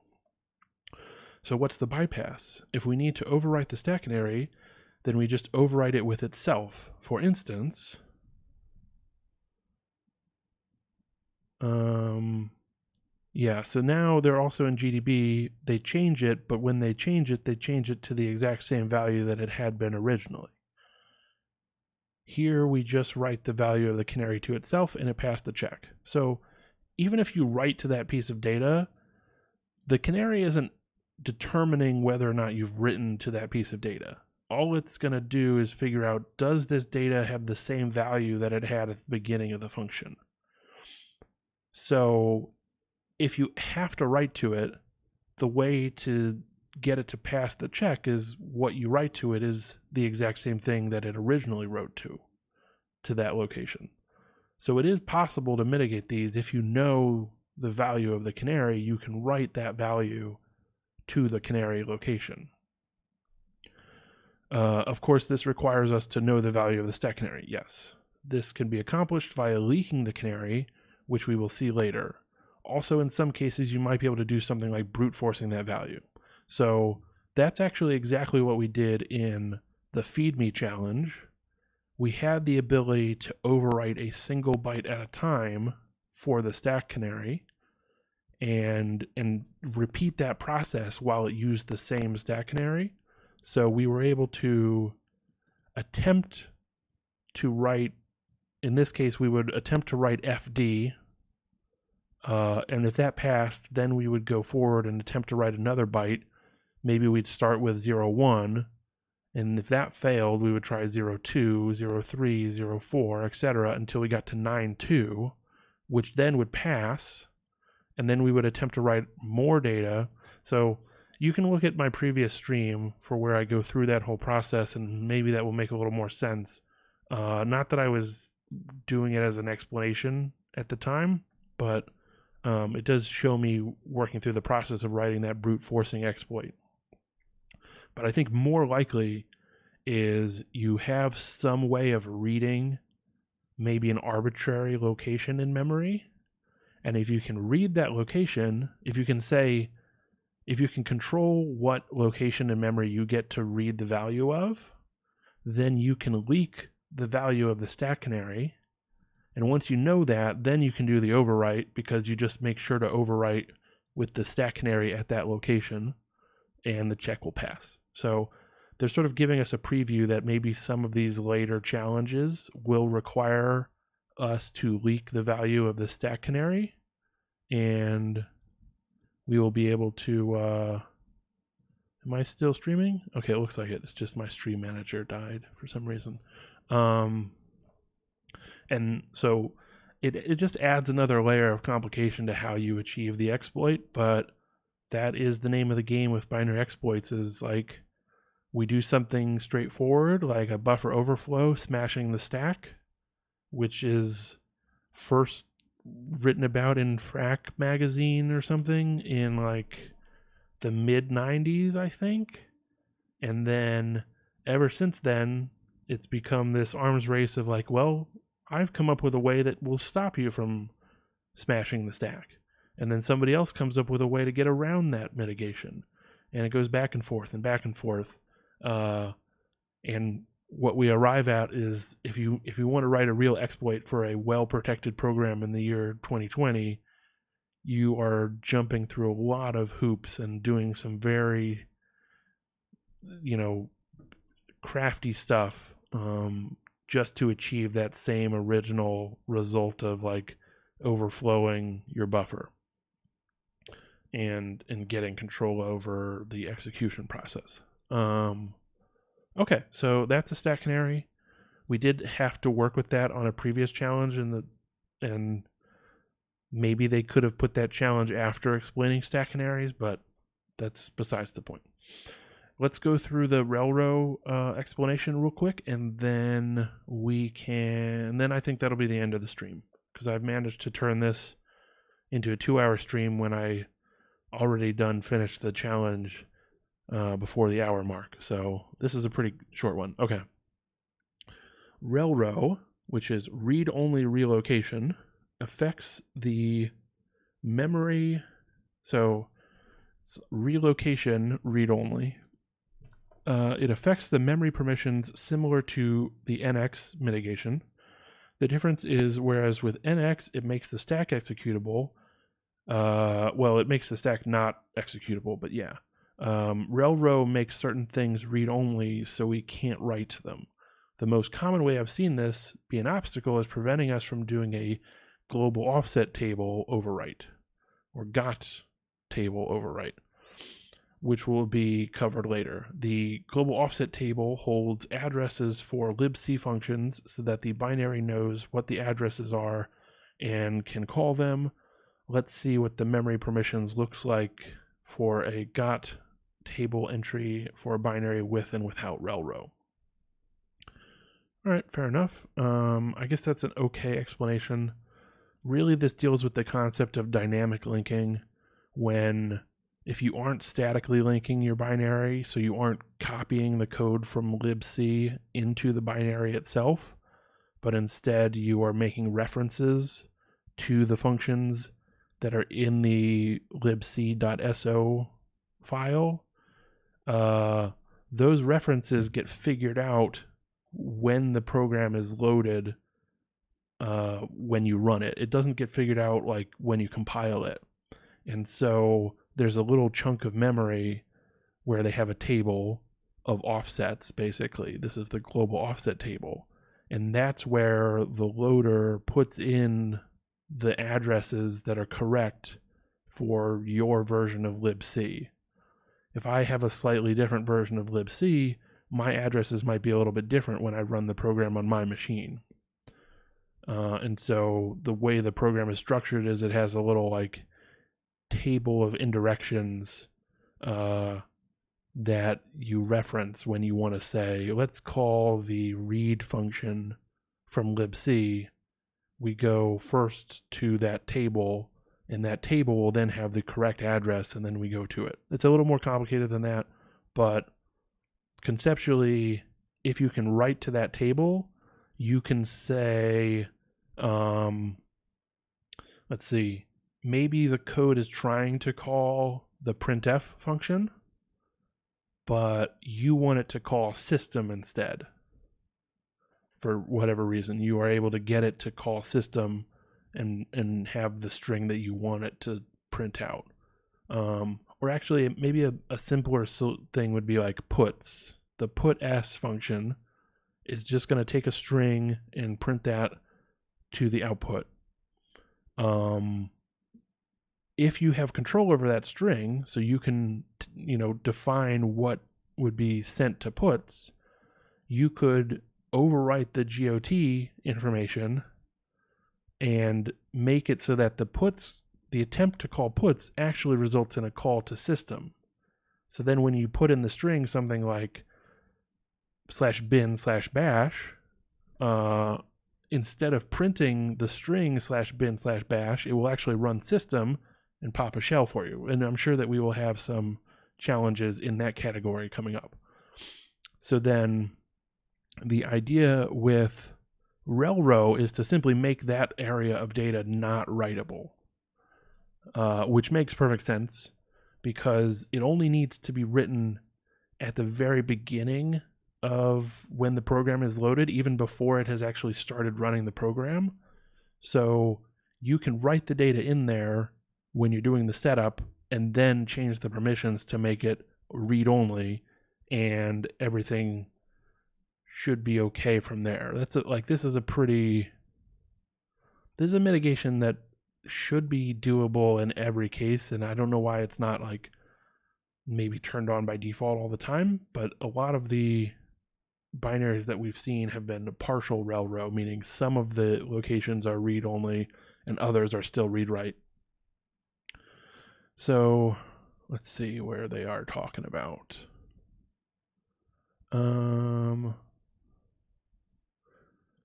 So what's the bypass? If we need to overwrite the Stackanary, then we just overwrite it with itself. For instance, so now they're also in GDB, they change it, but when they change it to the exact same value that it had been originally. Here we just write the value of the canary to itself and it passed the check. So even if you write to that piece of data, the canary isn't determining whether or not you've written to that piece of data. All it's going to do is figure out, does this data have the same value that it had at the beginning of the function? So if you have to write to it, the way to get it to pass the check is what you write to it is the exact same thing that it originally wrote to that location. So it is possible to mitigate these. If you know the value of the canary, you can write that value to the canary location. Of course, this requires us to know the value of the Stackanary. Yes, this can be accomplished via leaking the canary, which we will see later. Also, in some cases, you might be able to do something like brute forcing that value. So that's actually exactly what we did in the Feed Me challenge. We had the ability to overwrite a single byte at a time for the Stackanary and repeat that process while it used the same Stackanary. So we were able to attempt to write, in this case, we would attempt to write FD, and if that passed, then we would go forward and attempt to write another byte. Maybe we'd start with 01, and if that failed, we would try 02, 03, 04, etc. until we got to 92, which then would pass, and then we would attempt to write more data. So you can look at my previous stream for where I go through that whole process, and maybe that will make a little more sense. Not that I was doing it as an explanation at the time, but it does show me working through the process of writing that brute forcing exploit. But I think more likely is you have some way of reading maybe an arbitrary location in memory. And if you can read that location, if you can control what location in memory you get to read the value of, then you can leak the value of the Stackanary. And once you know that, then you can do the overwrite, because you just make sure to overwrite with the Stackanary at that location and the check will pass. So they're sort of giving us a preview that maybe some of these later challenges will require us to leak the value of the Stackanary, and we will be able to, am I still streaming? Okay, it looks like it. It's just my stream manager died for some reason. And so it just adds another layer of complication to how you achieve the exploit, but that is the name of the game with binary exploits, is like we do something straightforward like a buffer overflow smashing the stack, which is first written about in Frack magazine or something in like the mid 90s, I think. And then ever since then, it's become this arms race of like, well, I've come up with a way that will stop you from smashing the stack. And then somebody else comes up with a way to get around that mitigation. And it goes back and forth and back and forth. And what we arrive at is if you want to write a real exploit for a well-protected program in the year 2020, you are jumping through a lot of hoops and doing some very, crafty stuff just to achieve that same original result of like overflowing your buffer and getting control over the execution process. Okay, so that's a Stackanary. We did have to work with that on a previous challenge, and maybe they could have put that challenge after explaining Stackanaries, but that's besides the point. Let's go through the Relro explanation real quick, and then I think that'll be the end of the stream, because I've managed to turn this into a 2-hour stream when I already finished the challenge before the hour mark. So this is a pretty short one. Okay. Relro, which is read-only relocation, affects the memory. So relocation, read-only. It affects the memory permissions similar to the NX mitigation. The difference is, whereas with NX, it makes the stack executable. It makes the stack not executable, but yeah. Relro makes certain things read-only, so we can't write to them. The most common way I've seen this be an obstacle is preventing us from doing a global offset table overwrite, or GOT table overwrite, which will be covered later. The global offset table holds addresses for libc functions so that the binary knows what the addresses are and can call them. Let's see what the memory permissions looks like for a GOT table entry for a binary with and without Relro. All right, fair enough. I guess that's an okay explanation. Really, this deals with the concept of dynamic linking if you aren't statically linking your binary, so you aren't copying the code from libc into the binary itself, but instead you are making references to the functions that are in the libc.so file. Those references get figured out when the program is loaded when you run it. It doesn't get figured out like when you compile it. And so there's a little chunk of memory where they have a table of offsets, basically. This is the global offset table. And that's where the loader puts in the addresses that are correct for your version of libc. If I have a slightly different version of libc, my addresses might be a little bit different when I run the program on my machine. And so the way the program is structured is it has a little like table of indirections that you reference when you want to say, let's call the read function from libc. We go first to that table, and that table will then have the correct address, and then we go to it. It's a little more complicated than that, but conceptually, if you can write to that table, you can say, let's see, maybe the code is trying to call the printf function, but you want it to call system instead. For whatever reason, you are able to get it to call system and have the string that you want it to print out. Or actually, maybe a simpler thing would be like puts. The put_s function is just going to take a string and print that to the output. If you have control over that string, so you can define what would be sent to puts, you could overwrite the GOT information and make it so that the attempt to call puts actually results in a call to system. So then when you put in the string something like /bin/bash, instead of printing the string /bin/bash, it will actually run system and pop a shell for you. And I'm sure that we will have some challenges in that category coming up. So then the idea with rel-row is to simply make that area of data not writable, which makes perfect sense because it only needs to be written at the very beginning of when the program is loaded, even before it has actually started running the program. So you can write the data in there when you're doing the setup and then change the permissions to make it read-only, and everything should be okay from there. This is a mitigation that should be doable in every case, and I don't know why it's not like maybe turned on by default all the time, but a lot of the binaries that we've seen have been partial rel-row, meaning some of the locations are read-only and others are still read-write. So let's see where they are talking about.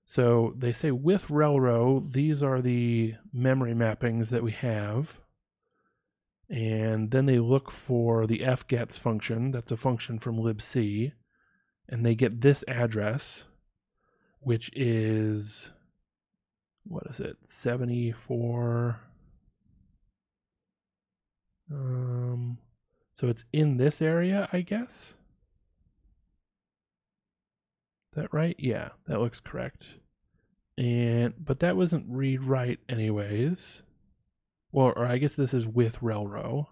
So they say with rel-row, these are the memory mappings that we have. And then they look for the fgets function. That's a function from libc. And they get this address, which is, what is it, 74. So it's in this area, I guess. Is that right? Yeah, that looks correct. But that wasn't read-write anyways. Well, or I guess this is with rel-row.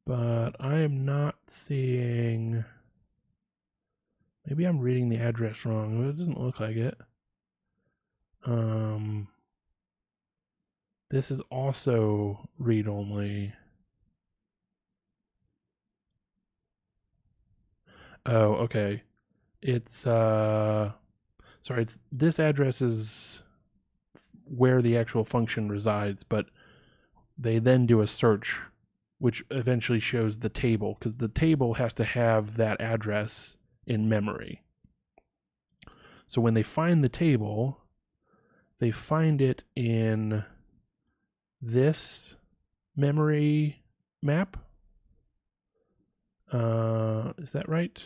But I am not seeing, maybe I'm reading the address wrong. It doesn't look like it. This is also read-only. Oh, okay. It's sorry, this address is where the actual function resides, but they then do a search which eventually shows the table, because the table has to have that address in memory. So when they find the table, they find it in this memory map. Is that right?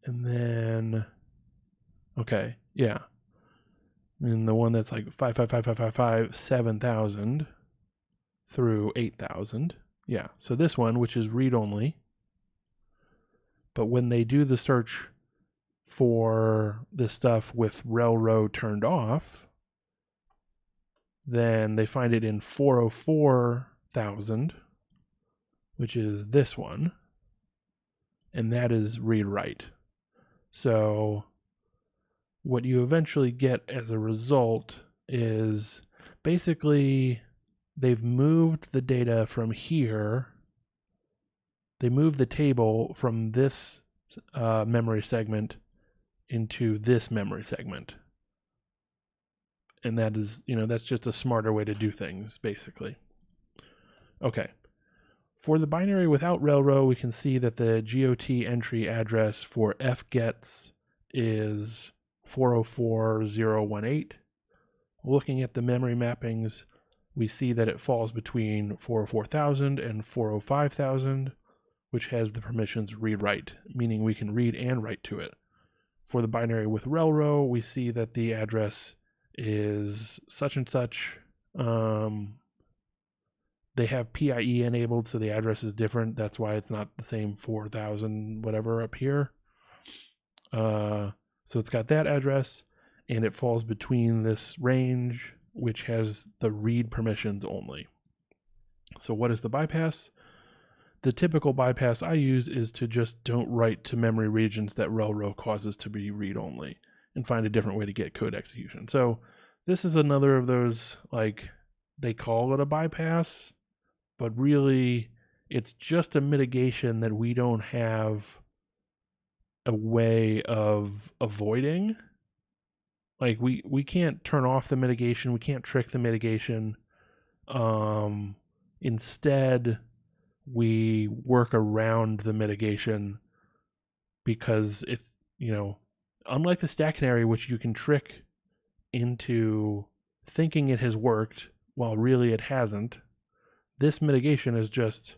And then, okay, yeah. And the one that's like 5555555 7000 through 8000. Yeah, so this one, which is read-only. But when they do the search for this stuff with rel-row turned off, then they find it in 404,000, which is this one, and that is read-write. So what you eventually get as a result is basically they've moved the data from here. They moved the table from this memory segment into this memory segment. And that is, that's just a smarter way to do things, basically. Okay. For the binary without rel-row, we can see that the GOT entry address for fgets is 404018. Looking at the memory mappings, we see that it falls between 404,000 and 405,000, which has the permissions read-write, meaning we can read and write to it. For the binary with rel-row, we see that the address is such and such. They have PIE enabled, so the address is different. That's why it's not the same 4,000 whatever up here. So it's got that address, and it falls between this range, which has the read permissions only. So what is the bypass? The typical bypass I use is to just don't write to memory regions that rel-row causes to be read-only and find a different way to get code execution. So this is another of those, like, they call it a bypass, but really It's just a mitigation that we don't have a way of avoiding. Like we can't turn off the mitigation, we can't trick the mitigation. Instead, we work around the mitigation because it's, unlike the Stackanary, which you can trick into thinking it has worked while really it hasn't, this mitigation is just,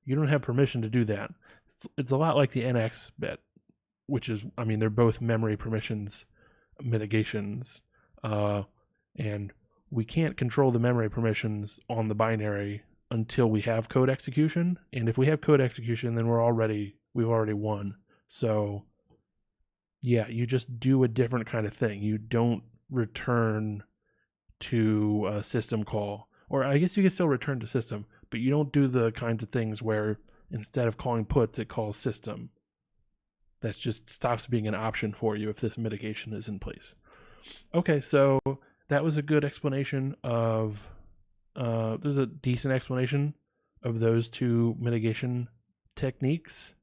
you don't have permission to do that. It's a lot like the NX bit, which is, they're both memory permissions mitigations, and we can't control the memory permissions on the binary until we have code execution. And if we have code execution, then we've already won. So yeah, you just do a different kind of thing. You don't return to a system call, or I guess you can still return to system, but you don't do the kinds of things where instead of calling puts, it calls system. That just stops being an option for you if this mitigation is in place. Okay, so that was a good explanation of, there's a decent explanation of those two mitigation techniques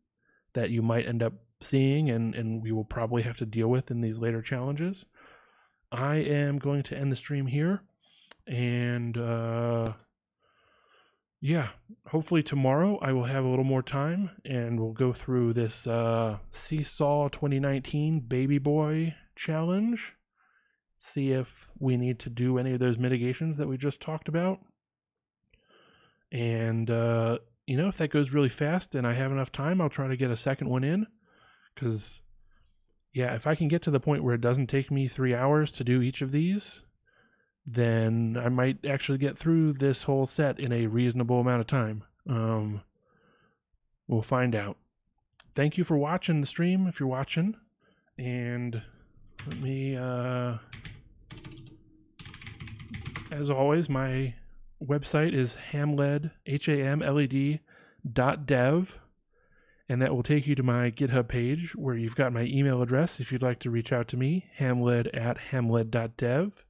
that you might end up seeing and we will probably have to deal with in these later challenges. I am going to end the stream here, and yeah, hopefully tomorrow I will have a little more time and we'll go through this Seesaw 2019 Baby Boy challenge, see if we need to do any of those mitigations that we just talked about. And if that goes really fast and I have enough time, I'll try to get a second one in, because yeah, if I can get to the point where it doesn't take me 3 hours to do each of these, then I might actually get through this whole set in a reasonable amount of time. We'll find out. Thank you for watching the stream, if you're watching. And let me, as always, my website is hamled, HAMLED.dev. And that will take you to my GitHub page where you've got my email address if you'd like to reach out to me, hamled@hamled.dev.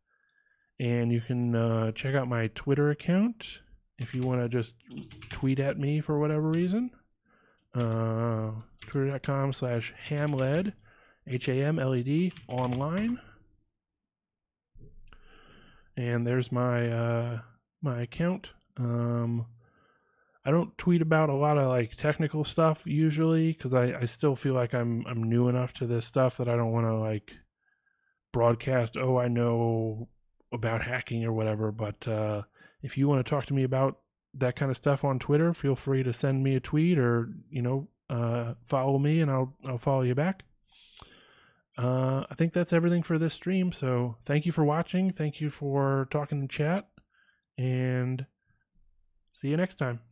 And you can check out my Twitter account if you want to just tweet at me for whatever reason. Twitter.com/hamled, HAMLED online. And there's my my account. I don't tweet about a lot of like technical stuff usually, because I still feel like I'm new enough to this stuff that I don't want to like broadcast, oh, I know about hacking or whatever. But if you want to talk to me about that kind of stuff on Twitter, feel free to send me a tweet or follow me and I'll follow you back. I think that's everything for this stream. So thank you for watching. Thank you for talking in chat, and see you next time.